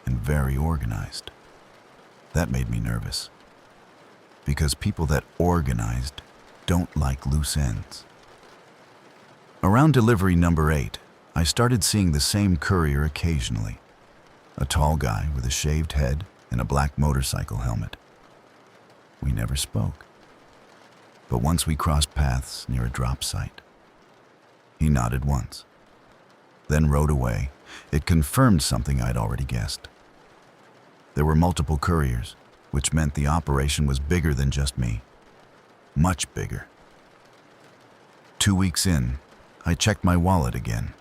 and very organized. That made me nervous, because people that organized don't like loose ends. Around delivery number 8, I started seeing the same courier occasionally. A tall guy with a shaved head and a black motorcycle helmet. We never spoke. But once we crossed paths near a drop site. He nodded once, then rode away. It confirmed something I'd already guessed. There were multiple couriers, which meant the operation was bigger than just me. Much bigger. 2 weeks in, I checked my wallet again.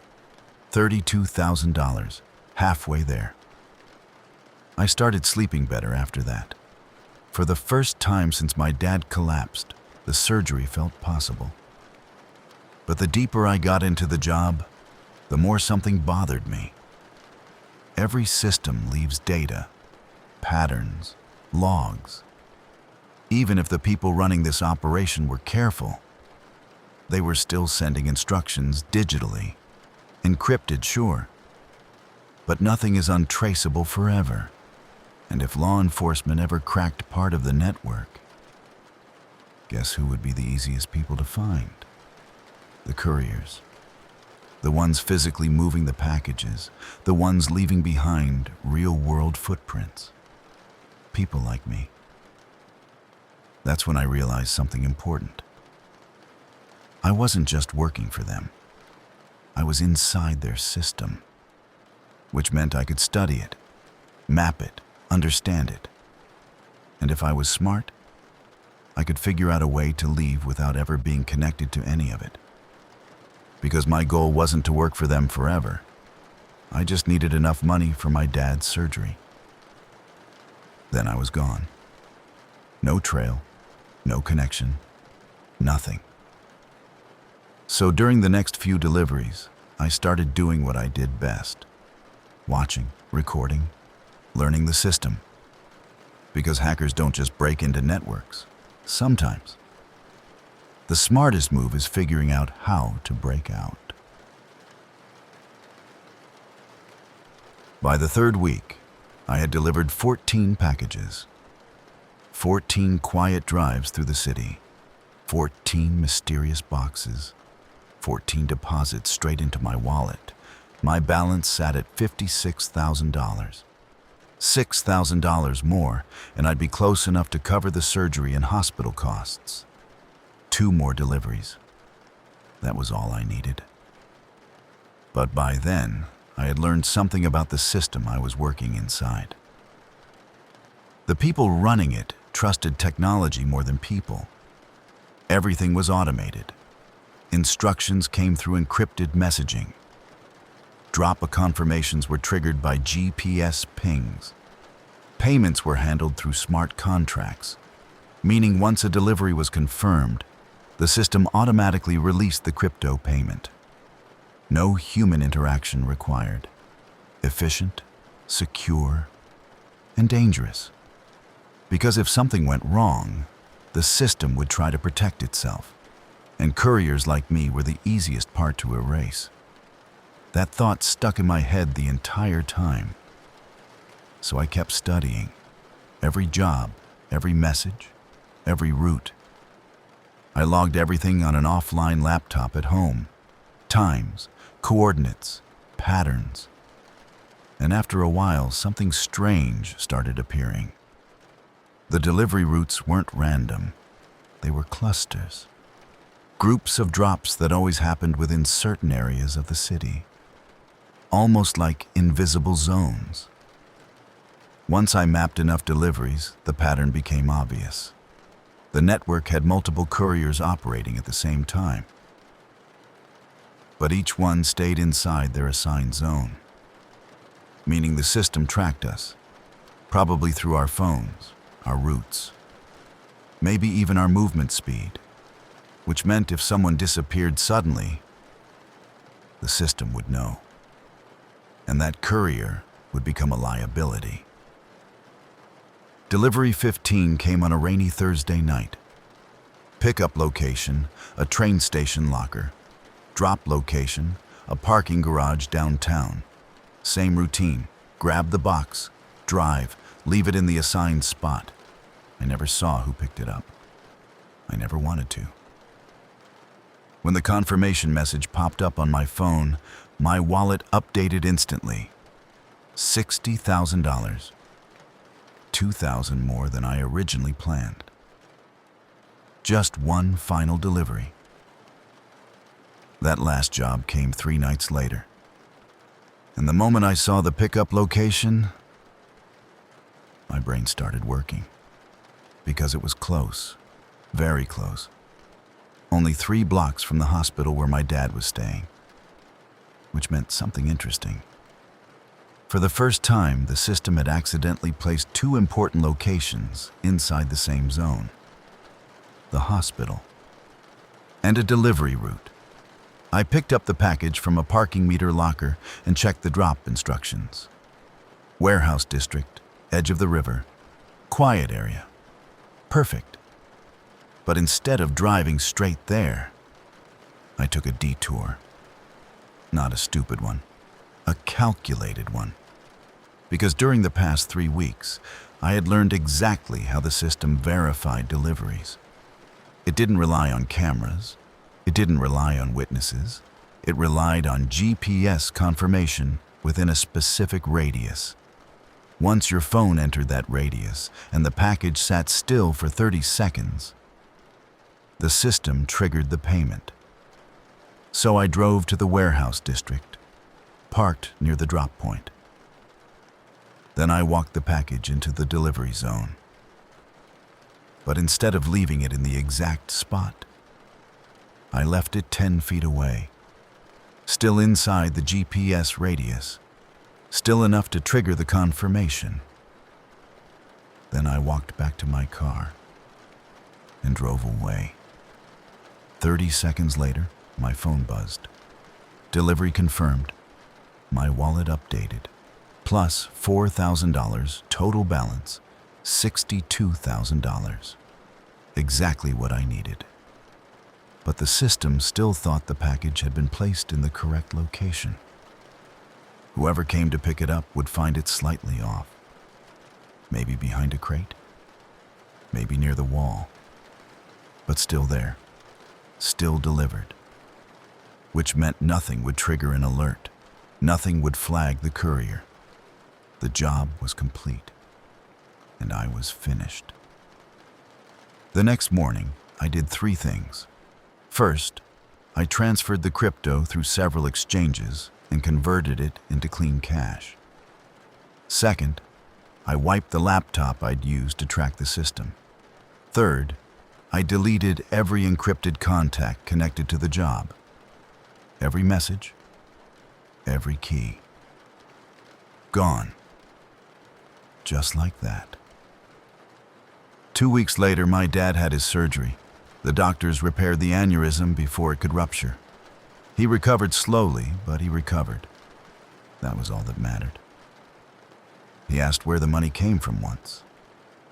$32,000, halfway there. I started sleeping better after that. For the first time since my dad collapsed, the surgery felt possible. But the deeper I got into the job, the more something bothered me. Every system leaves data, patterns, logs. Even if the people running this operation were careful, they were still sending instructions digitally. Encrypted, sure. But nothing is untraceable forever. And if law enforcement ever cracked part of the network, guess who would be the easiest people to find? The couriers. The ones physically moving the packages. The ones leaving behind real-world footprints. People like me. That's when I realized something important. I wasn't just working for them. I was inside their system, which meant I could study it, map it, understand it. And if I was smart, I could figure out a way to leave without ever being connected to any of it. Because my goal wasn't to work for them forever. I just needed enough money for my dad's surgery. Then I was gone. No trail, no connection, nothing. So during the next few deliveries, I started doing what I did best. Watching, recording, learning the system. Because hackers don't just break into networks. Sometimes. The smartest move is figuring out how to break out. By the third week, I had delivered 14 packages. 14 quiet drives through the city. 14 mysterious boxes. 14 deposits straight into my wallet. My balance sat at $56,000. $6,000 more, and I'd be close enough to cover the surgery and hospital costs. 2 more deliveries. That was all I needed. But by then, I had learned something about the system I was working inside. The people running it trusted technology more than people. Everything was automated. Instructions came through encrypted messaging. Drop confirmations were triggered by GPS pings. Payments were handled through smart contracts, meaning once a delivery was confirmed, the system automatically released the crypto payment. No human interaction required. Efficient, secure, and dangerous. Because if something went wrong, the system would try to protect itself, and couriers like me were the easiest part to erase. That thought stuck in my head the entire time. So I kept studying. Every job, every message, every route. I logged everything on an offline laptop at home. Times, coordinates, patterns. And after a while, something strange started appearing. The delivery routes weren't random. They were clusters. Groups of drops that always happened within certain areas of the city. Almost like invisible zones. Once I mapped enough deliveries, the pattern became obvious. The network had multiple couriers operating at the same time. But each one stayed inside their assigned zone. Meaning the system tracked us, probably through our phones, our routes, maybe even our movement speed, which meant if someone disappeared suddenly, the system would know. And that courier would become a liability. Delivery 15 came on a rainy Thursday night. Pickup location, a train station locker. Drop location, a parking garage downtown. Same routine, grab the box, drive, leave it in the assigned spot. I never saw who picked it up. I never wanted to. When the confirmation message popped up on my phone, my wallet updated instantly. $60,000. $2,000 more than I originally planned. Just one final delivery. That last job came 3 nights later. And the moment I saw the pickup location, my brain started working. Because it was close, very close. Only 3 blocks from the hospital where my dad was staying. Which meant something interesting. For the first time, the system had accidentally placed 2 important locations inside the same zone. The hospital. And a delivery route. I picked up the package from a parking meter locker and checked the drop instructions. Warehouse district, edge of the river, quiet area. Perfect. But instead of driving straight there, I took a detour. Not a stupid one, a calculated one. Because during the past 3 weeks, I had learned exactly how the system verified deliveries. It didn't rely on cameras. It didn't rely on witnesses. It relied on GPS confirmation within a specific radius. Once your phone entered that radius and the package sat still for 30 seconds, the system triggered the payment. So I drove to the warehouse district, parked near the drop point. Then I walked the package into the delivery zone. But instead of leaving it in the exact spot, I left it 10 feet away, still inside the GPS radius, still enough to trigger the confirmation. Then I walked back to my car and drove away. 30 seconds later, my phone buzzed. Delivery confirmed. My wallet updated. Plus $4,000 total balance, $62,000. Exactly what I needed. But the system still thought the package had been placed in the correct location. Whoever came to pick it up would find it slightly off. Maybe behind a crate, maybe near the wall, but still there, still delivered. Which meant nothing would trigger an alert, nothing would flag the courier. The job was complete, and I was finished. The next morning, I did 3 things. First, I transferred the crypto through several exchanges and converted it into clean cash. Second, I wiped the laptop I'd used to track the system. Third, I deleted every encrypted contact connected to the job. Every message, every key. Gone. Just like that. 2 weeks later, my dad had his surgery. The doctors repaired the aneurysm before it could rupture. He recovered slowly, but he recovered. That was all that mattered. He asked where the money came from once.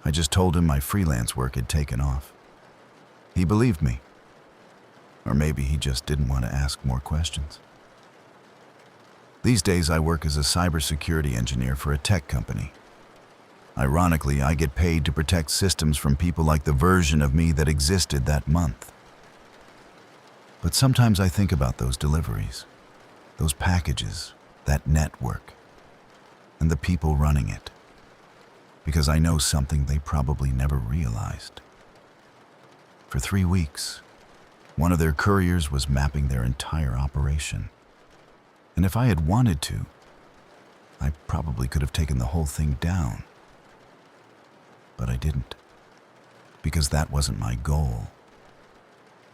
I just told him my freelance work had taken off. He believed me. Or maybe he just didn't want to ask more questions. These days I work as a cybersecurity engineer for a tech company. Ironically, I get paid to protect systems from people like the version of me that existed that month. But sometimes I think about those deliveries, those packages, that network, and the people running it, because I know something they probably never realized. For 3 weeks, one of their couriers was mapping their entire operation. And if I had wanted to, I probably could have taken the whole thing down. But I didn't, because that wasn't my goal.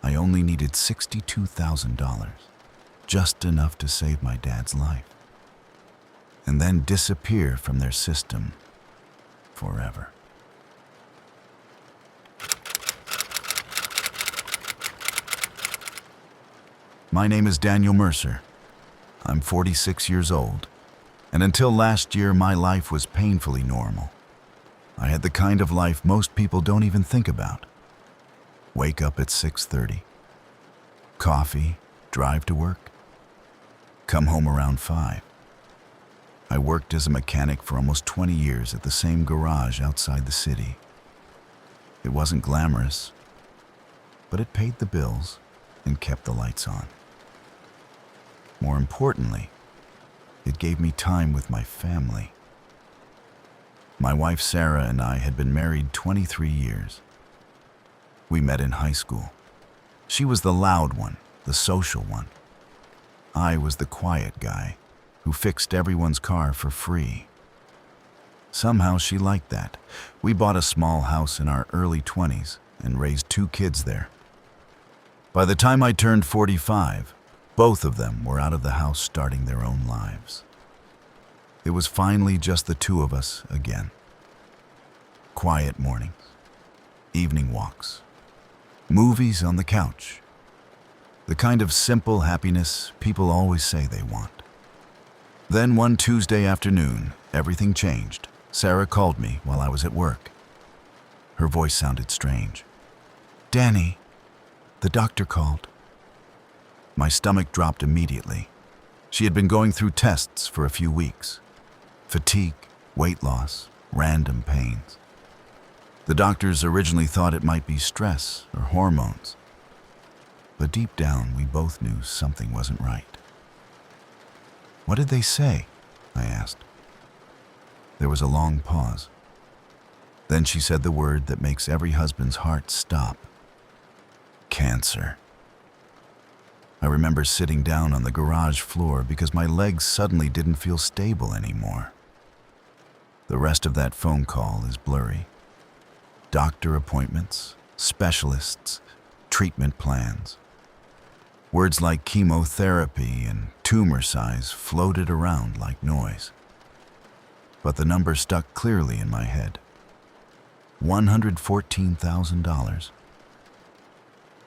I only needed $62,000, just enough to save my dad's life, and then disappear from their system forever. My name is Daniel Mercer. I'm 46 years old, and until last year, my life was painfully normal. I had the kind of life most people don't even think about. Wake up at 6:30. Coffee, drive to work. Come home around 5. I worked as a mechanic for almost 20 years at the same garage outside the city. It wasn't glamorous, but it paid the bills and kept the lights on. More importantly, it gave me time with my family. My wife Sarah and I had been married 23 years. We met in high school. She was the loud one, the social one. I was the quiet guy who fixed everyone's car for free. Somehow she liked that. We bought a small house in our early 20s and raised 2 kids there. By the time I turned 45, both of them were out of the house starting their own lives. It was finally just the 2 of us again. Quiet mornings, evening walks, movies on the couch. The kind of simple happiness people always say they want. Then one Tuesday afternoon, everything changed. Sarah called me while I was at work. Her voice sounded strange. "Danny, the doctor called." My stomach dropped immediately. She had been going through tests for a few weeks. Fatigue, weight loss, random pains. The doctors originally thought it might be stress or hormones. But deep down, we both knew something wasn't right. "What did they say?" I asked. There was a long pause. Then she said the word that makes every husband's heart stop. "Cancer." I remember sitting down on the garage floor because my legs suddenly didn't feel stable anymore. The rest of that phone call is blurry. Doctor appointments, specialists, treatment plans. Words like chemotherapy and tumor size floated around like noise. But the number stuck clearly in my head. $114,000.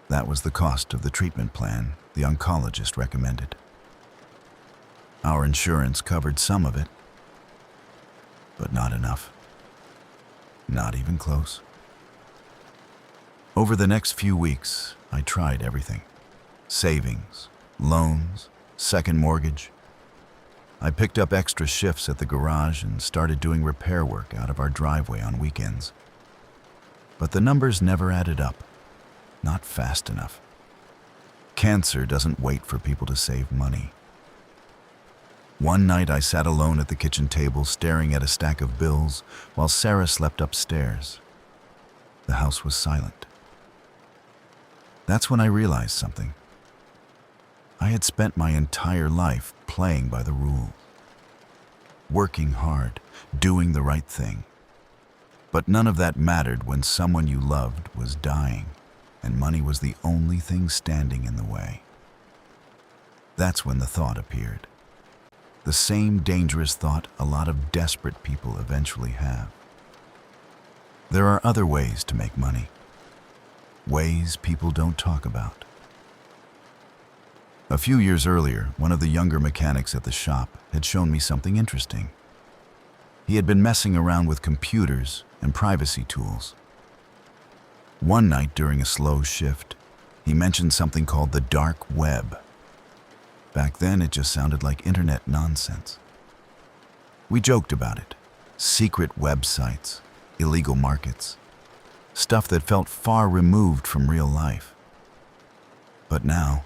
That was the cost of the treatment plan the oncologist recommended. Our insurance covered some of it, but not enough. Not even close. Over the next few weeks, I tried everything. Savings, loans, second mortgage. I picked up extra shifts at the garage and started doing repair work out of our driveway on weekends. But the numbers never added up. Not fast enough. Cancer doesn't wait for people to save money. One night I sat alone at the kitchen table staring at a stack of bills while Sarah slept upstairs. The house was silent. That's when I realized something. I had spent my entire life playing by the rules. Working hard, doing the right thing. But none of that mattered when someone you loved was dying, and money was the only thing standing in the way. That's when the thought appeared. The same dangerous thought a lot of desperate people eventually have. There are other ways to make money. Ways people don't talk about. A few years earlier, one of the younger mechanics at the shop had shown me something interesting. He had been messing around with computers and privacy tools. One night during a slow shift, he mentioned something called the dark web. Back then, it just sounded like internet nonsense. We joked about it. Secret websites, illegal markets, stuff that felt far removed from real life. But now,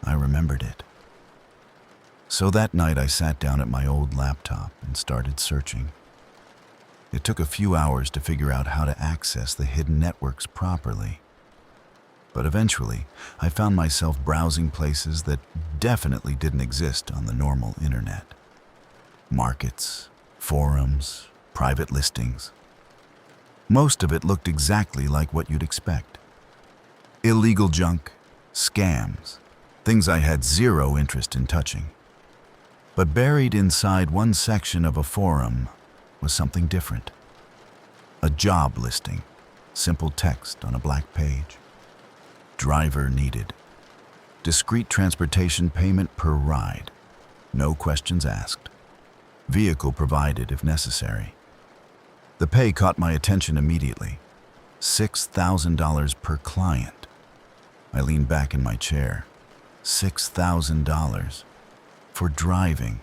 I remembered it. So that night I sat down at my old laptop and started searching. It took a few hours to figure out how to access the hidden networks properly. But eventually, I found myself browsing places that definitely didn't exist on the normal internet. Markets, forums, private listings. Most of it looked exactly like what you'd expect. Illegal junk, scams, things I had zero interest in touching. But buried inside one section of a forum was something different. A job listing, simple text on a black page. Driver needed. Discreet transportation payment per ride. No questions asked. Vehicle provided if necessary. The pay caught my attention immediately. $6,000 per client. I leaned back in my chair. $6,000 for driving.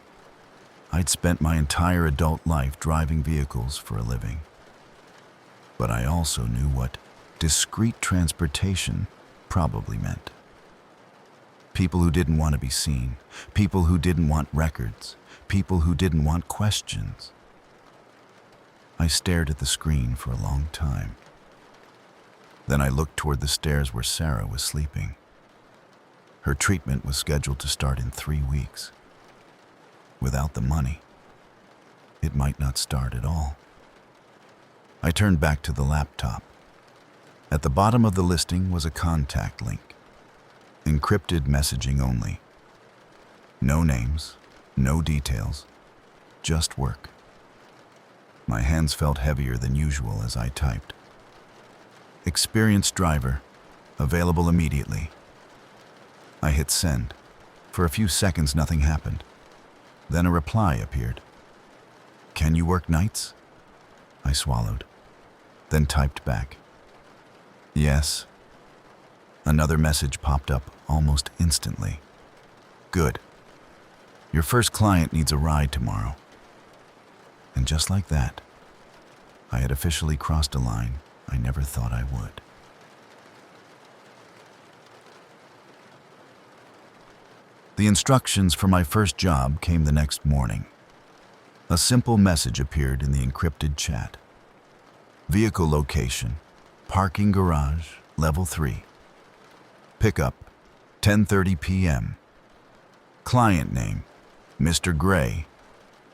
I'd spent my entire adult life driving vehicles for a living. But I also knew what discreet transportation probably meant. People who didn't want to be seen, people who didn't want records, people who didn't want questions. I stared at the screen for a long time. Then I looked toward the stairs where Sarah was sleeping. Her treatment was scheduled to start in 3 weeks. Without the money, it might not start at all. I turned back to the laptop. At the bottom of the listing was a contact link. Encrypted messaging only. No names, no details, just work. My hands felt heavier than usual as I typed. Experienced driver, available immediately. I hit send. For a few seconds, nothing happened. Then a reply appeared. Can you work nights? I swallowed, then typed back. Yes. Another message popped up almost instantly. Good. Your first client needs a ride tomorrow. And just like that, I had officially crossed a line I never thought I would. The instructions for my first job came the next morning. A simple message appeared in the encrypted chat. Vehicle location, parking garage, level 3. Pickup, 10:30 p.m. Client name, Mr. Gray.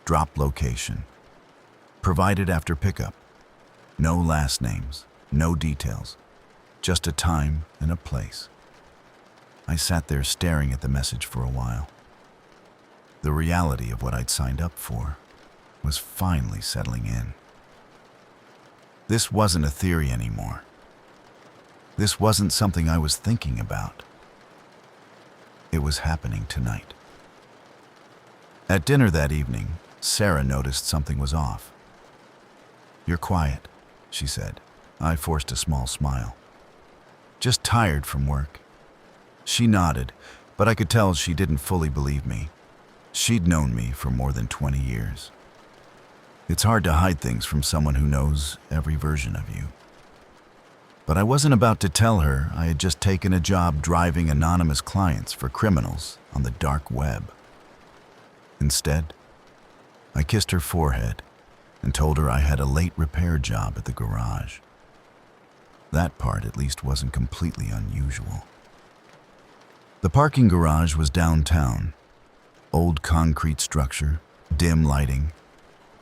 Drop location. Provided after pickup. No last names, no details. Just a time and a place. I sat there staring at the message for a while. The reality of what I'd signed up for was finally settling in. This wasn't a theory anymore. This wasn't something I was thinking about. It was happening tonight. At dinner that evening, Sarah noticed something was off. "You're quiet," she said. I forced a small smile. "Just tired from work." She nodded, but I could tell she didn't fully believe me. She'd known me for more than 20 years. It's hard to hide things from someone who knows every version of you. But I wasn't about to tell her I had just taken a job driving anonymous clients for criminals on the dark web. Instead, I kissed her forehead and told her I had a late repair job at the garage. That part at least wasn't completely unusual. The parking garage was downtown. Old concrete structure, dim lighting,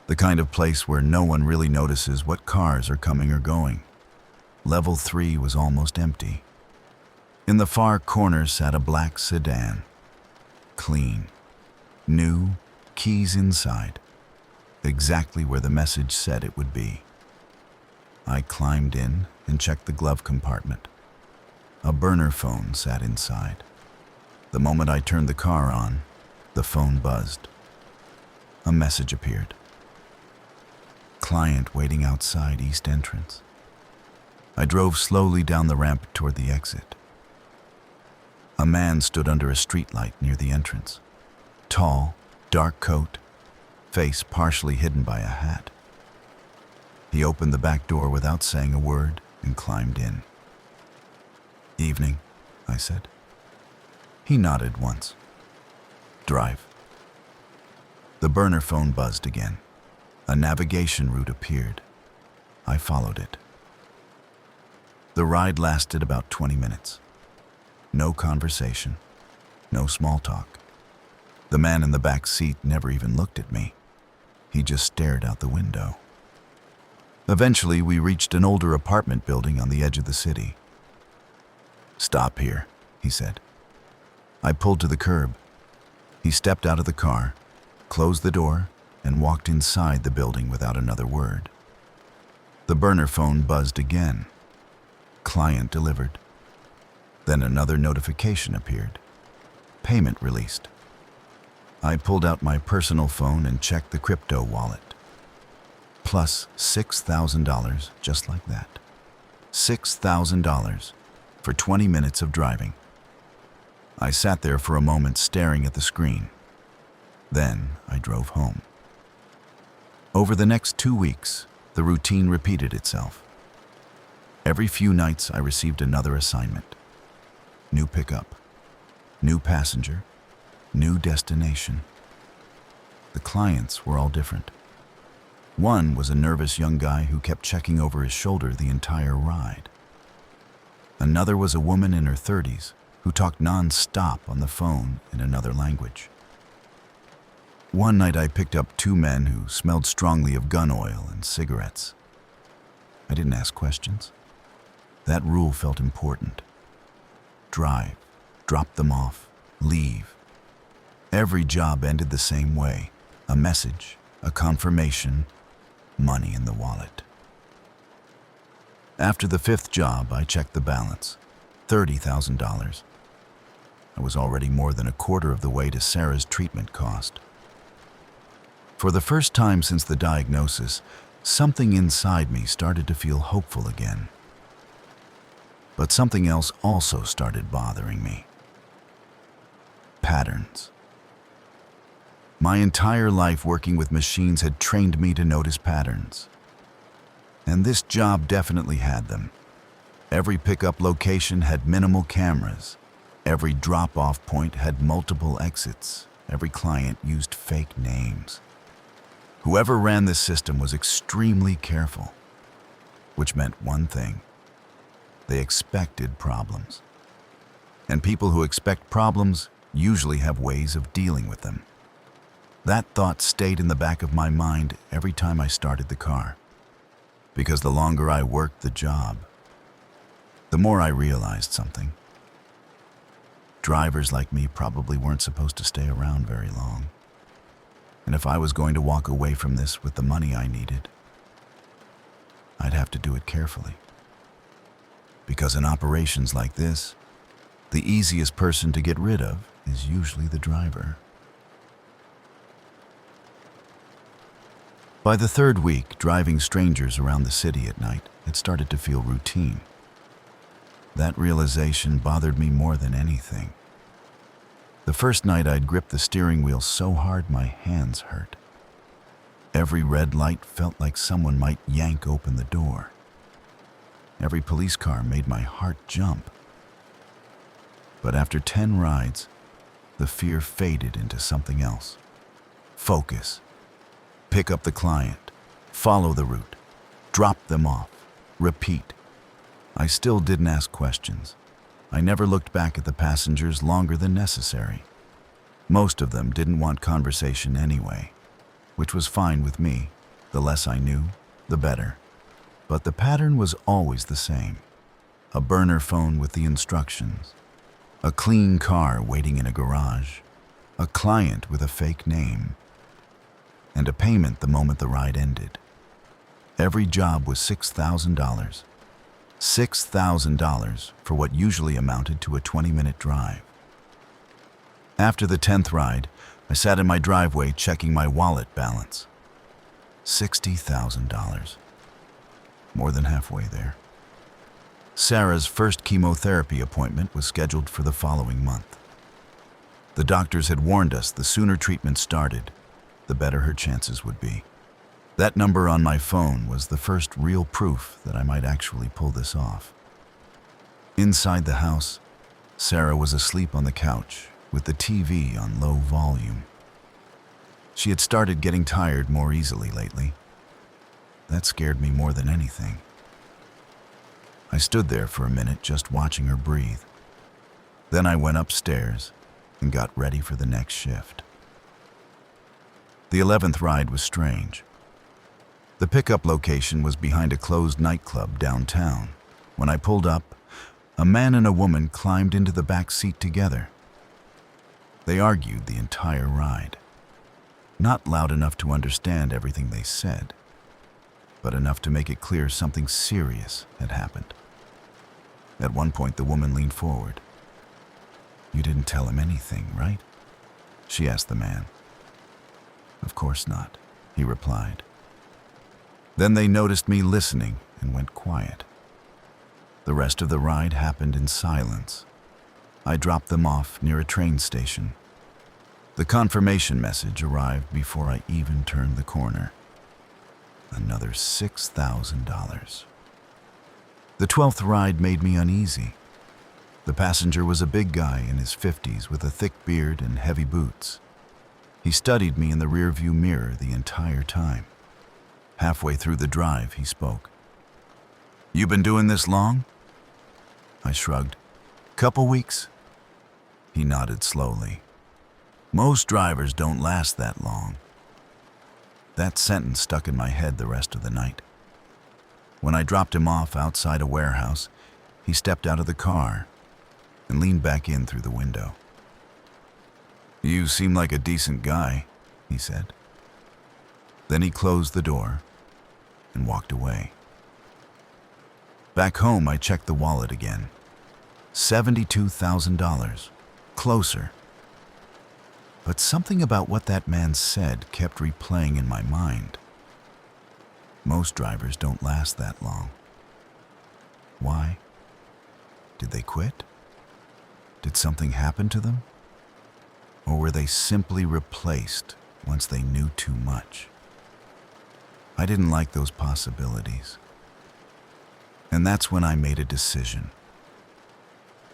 the kind of place where no one really notices what cars are coming or going. Level 3 was almost empty. In the far corner sat a black sedan. Clean. New, keys inside. Exactly where the message said it would be. I climbed in and checked the glove compartment. A burner phone sat inside. The moment I turned the car on, the phone buzzed. A message appeared. Client waiting outside East Entrance. I drove slowly down the ramp toward the exit. A man stood under a streetlight near the entrance. Tall, dark coat, face partially hidden by a hat. He opened the back door without saying a word and climbed in. "Evening," I said. He nodded once. "Drive." The burner phone buzzed again. A navigation route appeared. I followed it. The ride lasted about 20 minutes. No conversation, no small talk. The man in the back seat never even looked at me. He just stared out the window. Eventually, we reached an older apartment building on the edge of the city. "Stop here," he said. I pulled to the curb. He stepped out of the car, closed the door, and walked inside the building without another word. The burner phone buzzed again. Client delivered. Then another notification appeared. Payment released. I pulled out my personal phone and checked the crypto wallet. Plus $6,000, just like that. $6,000 for 20 minutes of driving. I sat there for a moment staring at the screen. Then I drove home. Over the next 2 weeks, the routine repeated itself. Every few nights I received another assignment. New pickup, new passenger, new destination. The clients were all different. One was a nervous young guy who kept checking over his shoulder the entire ride. Another was a woman in her 30s who talked non-stop on the phone in another language. One night I picked up 2 men who smelled strongly of gun oil and cigarettes. I didn't ask questions. That rule felt important. Drive, drop them off, leave. Every job ended the same way. A message, a confirmation, money in the wallet. After the 5th job, I checked the balance. $30,000. I was already more than a quarter of the way to Sarah's treatment cost. For the first time since the diagnosis, something inside me started to feel hopeful again. But something else also started bothering me. Patterns. My entire life working with machines had trained me to notice patterns. And this job definitely had them. Every pickup location had minimal cameras. Every drop-off point had multiple exits. Every client used fake names. Whoever ran this system was extremely careful, which meant one thing. They expected problems. And people who expect problems usually have ways of dealing with them. That thought stayed in the back of my mind every time I started the car. Because the longer I worked the job, the more I realized something. Drivers like me probably weren't supposed to stay around very long. And if I was going to walk away from this with the money I needed, I'd have to do it carefully. Because in operations like this, the easiest person to get rid of is usually the driver. By the third week, driving strangers around the city at night, it started to feel routine. That realization bothered me more than anything. The first night I'd gripped the steering wheel so hard my hands hurt. Every red light felt like someone might yank open the door. Every police car made my heart jump. But after 10 rides, the fear faded into something else. Focus. Pick up the client, follow the route, drop them off, repeat. I still didn't ask questions. I never looked back at the passengers longer than necessary. Most of them didn't want conversation anyway, which was fine with me. The less I knew, the better. But the pattern was always the same. A burner phone with the instructions, a clean car waiting in a garage, a client with a fake name, and a payment the moment the ride ended. Every job was $6,000. $6,000 for what usually amounted to a 20-minute drive. After the 10th ride, I sat in my driveway checking my wallet balance. $60,000. More than halfway there. Sarah's first chemotherapy appointment was scheduled for the following month. The doctors had warned us the sooner treatment started, the better her chances would be. That number on my phone was the first real proof that I might actually pull this off. Inside the house, Sarah was asleep on the couch with the TV on low volume. She had started getting tired more easily lately. That scared me more than anything. I stood there for a minute just watching her breathe. Then I went upstairs and got ready for the next shift. The 11th ride was strange. The pickup location was behind a closed nightclub downtown. When I pulled up, a man and a woman climbed into the back seat together. They argued the entire ride. Not loud enough to understand everything they said, but enough to make it clear something serious had happened. At one point, the woman leaned forward. "You didn't tell him anything, right?" she asked the man. "Of course not," he replied. Then they noticed me listening and went quiet. The rest of the ride happened in silence. I dropped them off near a train station. The confirmation message arrived before I even turned the corner. Another $6,000. The 12th ride made me uneasy. The passenger was a big guy in his 50s with a thick beard and heavy boots. He studied me in the rearview mirror the entire time. Halfway through the drive, he spoke. "You been doing this long?" I shrugged. "Couple weeks?" He nodded slowly. "Most drivers don't last that long." That sentence stuck in my head the rest of the night. When I dropped him off outside a warehouse, he stepped out of the car and leaned back in through the window. "You seem like a decent guy," he said. Then he closed the door and walked away. Back home, I checked the wallet again. $72,000. Closer. But something about what that man said kept replaying in my mind. Most drivers don't last that long. Why? Did they quit? Did something happen to them? Or were they simply replaced once they knew too much? I didn't like those possibilities. And that's when I made a decision.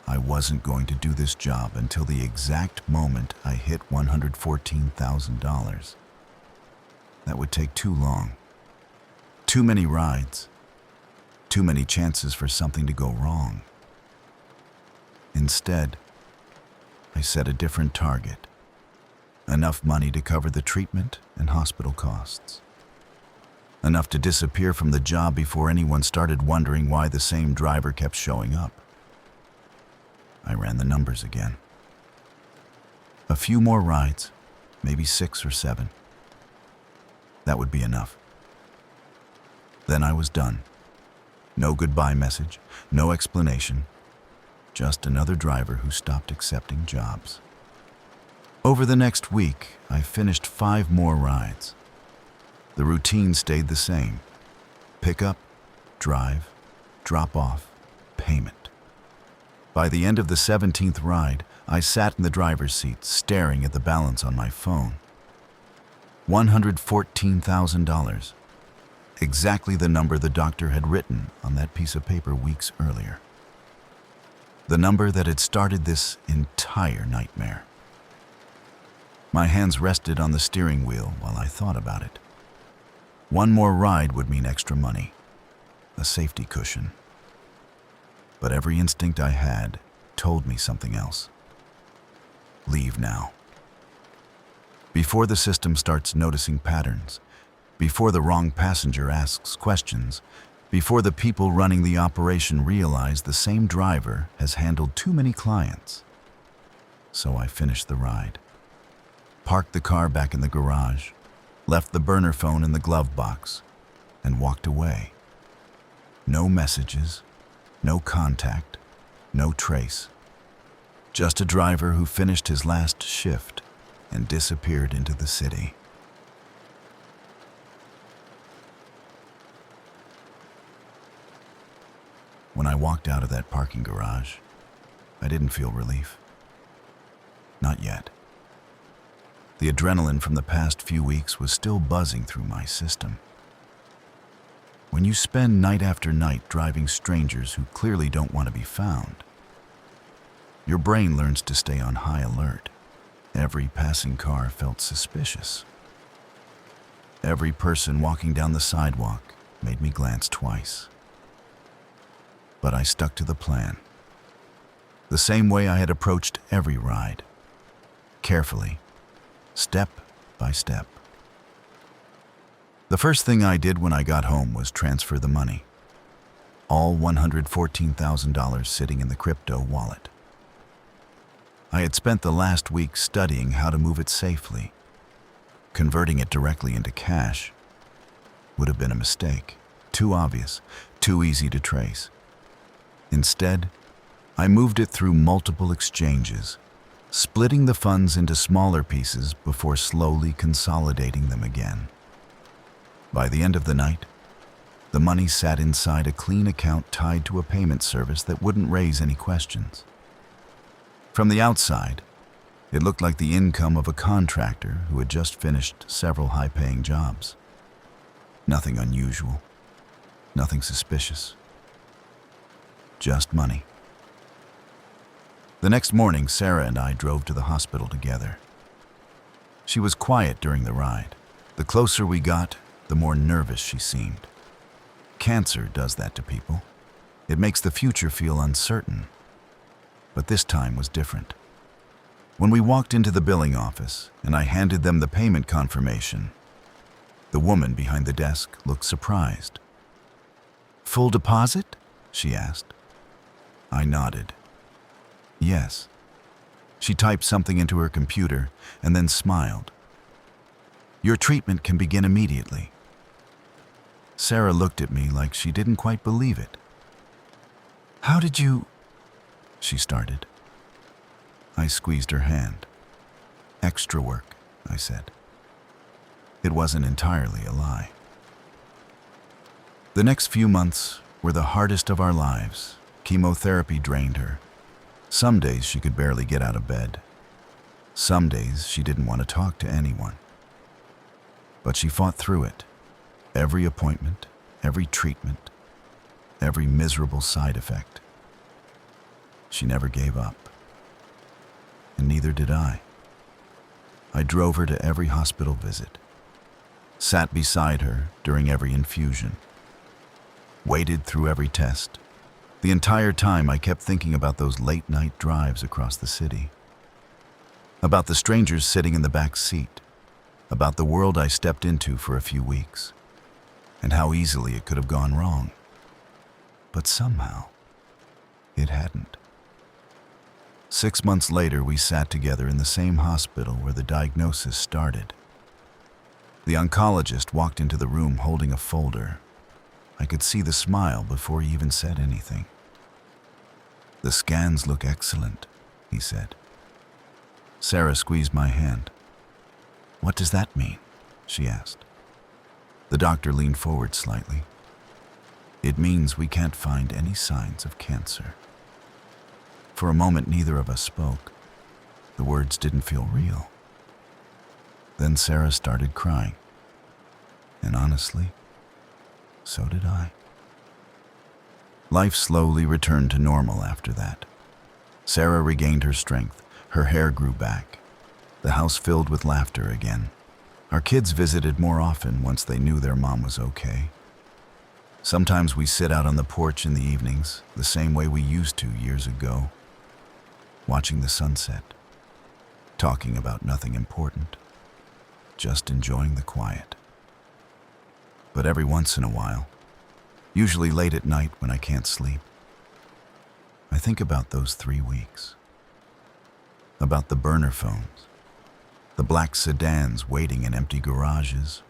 I wasn't going to do this job until the exact moment I hit $114,000. That would take too long. Too many rides. Too many chances for something to go wrong. Instead, I set a different target. Enough money to cover the treatment and hospital costs. Enough to disappear from the job before anyone started wondering why the same driver kept showing up. I ran the numbers again. A few more rides, maybe 6 or 7. That would be enough. Then I was done. No goodbye message, no explanation. Just another driver who stopped accepting jobs. Over the next week, I finished 5 more rides. The routine stayed the same. Pick up, drive, drop off, payment. By the end of the 17th ride, I sat in the driver's seat, staring at the balance on my phone. $114,000. Exactly the number the doctor had written on that piece of paper weeks earlier. The number that had started this entire nightmare. My hands rested on the steering wheel while I thought about it. One more ride would mean extra money, a safety cushion. But every instinct I had told me something else. Leave now. Before the system starts noticing patterns, before the wrong passenger asks questions, before the people running the operation realize the same driver has handled too many clients. So I finished the ride. Parked the car back in the garage, left the burner phone in the glove box, and walked away. No messages, no contact, no trace. Just a driver who finished his last shift and disappeared into the city. When I walked out of that parking garage, I didn't feel relief. Not yet. The adrenaline from the past few weeks was still buzzing through my system. When you spend night after night driving strangers who clearly don't want to be found, your brain learns to stay on high alert. Every passing car felt suspicious. Every person walking down the sidewalk made me glance twice. But I stuck to the plan. The same way I had approached every ride. Carefully, step by step. The first thing I did when I got home was transfer the money. All $114,000 sitting in the crypto wallet. I had spent the last week studying how to move it safely. Converting it directly into cash would have been a mistake. Too obvious, too easy to trace. Instead, I moved it through multiple exchanges, splitting the funds into smaller pieces before slowly consolidating them again. By the end of the night, the money sat inside a clean account tied to a payment service that wouldn't raise any questions. From the outside, it looked like the income of a contractor who had just finished several high-paying jobs. Nothing unusual, nothing suspicious. Just money. The next morning, Sarah and I drove to the hospital together. She was quiet during the ride. The closer we got, the more nervous she seemed. Cancer does that to people. It makes the future feel uncertain. But this time was different. When we walked into the billing office and I handed them the payment confirmation, the woman behind the desk looked surprised. "Full deposit?" she asked. I nodded. Yes. She typed something into her computer and then smiled. "Your treatment can begin immediately." Sarah looked at me like she didn't quite believe it. "How did you—" she started. I squeezed her hand. "Extra work," I said. It wasn't entirely a lie. The next few months were the hardest of our lives. Chemotherapy drained her. Some days she could barely get out of bed. Some days she didn't want to talk to anyone. But she fought through it. Every appointment, every treatment, every miserable side effect. She never gave up. And neither did I. I drove her to every hospital visit, sat beside her during every infusion, waited through every test. The entire time I kept thinking about those late-night drives across the city. About the strangers sitting in the back seat, about the world I stepped into for a few weeks, and how easily it could have gone wrong. But somehow, it hadn't. 6 months later, we sat together in the same hospital where the diagnosis started. The oncologist walked into the room holding a folder. I could see the smile before he even said anything. "The scans look excellent," he said. Sarah squeezed my hand. "What does that mean?" she asked. The doctor leaned forward slightly. "It means we can't find any signs of cancer." For a moment, neither of us spoke. The words didn't feel real. Then Sarah started crying. And honestly, so did I. Life slowly returned to normal after that. Sarah regained her strength. Her hair grew back. The house filled with laughter again. Our kids visited more often once they knew their mom was okay. Sometimes we sit out on the porch in the evenings, the same way we used to years ago, watching the sunset, talking about nothing important, just enjoying the quiet. But every once in a while, usually late at night when I can't sleep, I think about those 3 weeks. About the burner phones, the black sedans waiting in empty garages,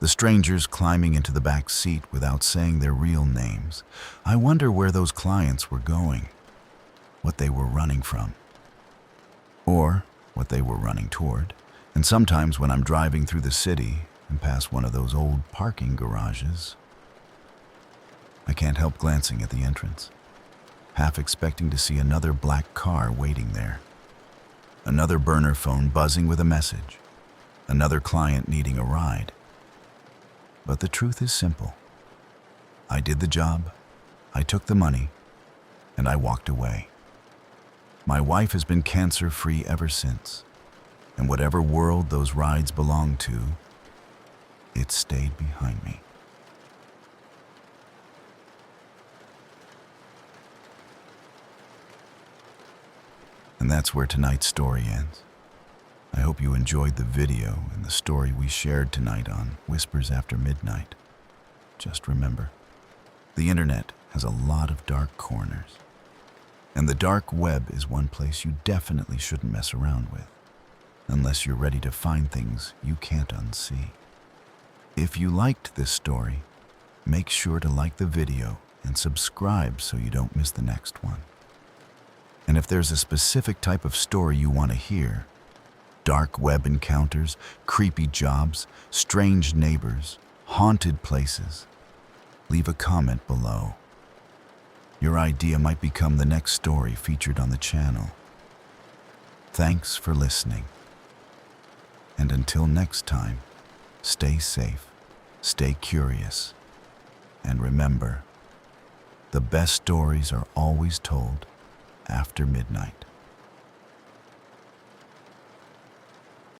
the strangers climbing into the back seat without saying their real names. I wonder where those clients were going, what they were running from, or what they were running toward. And sometimes when I'm driving through the city and past one of those old parking garages, I can't help glancing at the entrance, half expecting to see another black car waiting there. Another burner phone buzzing with a message. Another client needing a ride. But the truth is simple. I did the job, I took the money, and I walked away. My wife has been cancer-free ever since, and whatever world those rides belong to, it stayed behind me. And that's where tonight's story ends. I hope you enjoyed the video and the story we shared tonight on Whispers After Midnight. Just remember, the internet has a lot of dark corners. And the dark web is one place you definitely shouldn't mess around with, unless you're ready to find things you can't unsee. If you liked this story, make sure to like the video and subscribe so you don't miss the next one. And if there's a specific type of story you want to hear, dark web encounters, creepy jobs, strange neighbors, haunted places, leave a comment below. Your idea might become the next story featured on the channel. Thanks for listening. And until next time, stay safe, stay curious, and remember, the best stories are always told after midnight.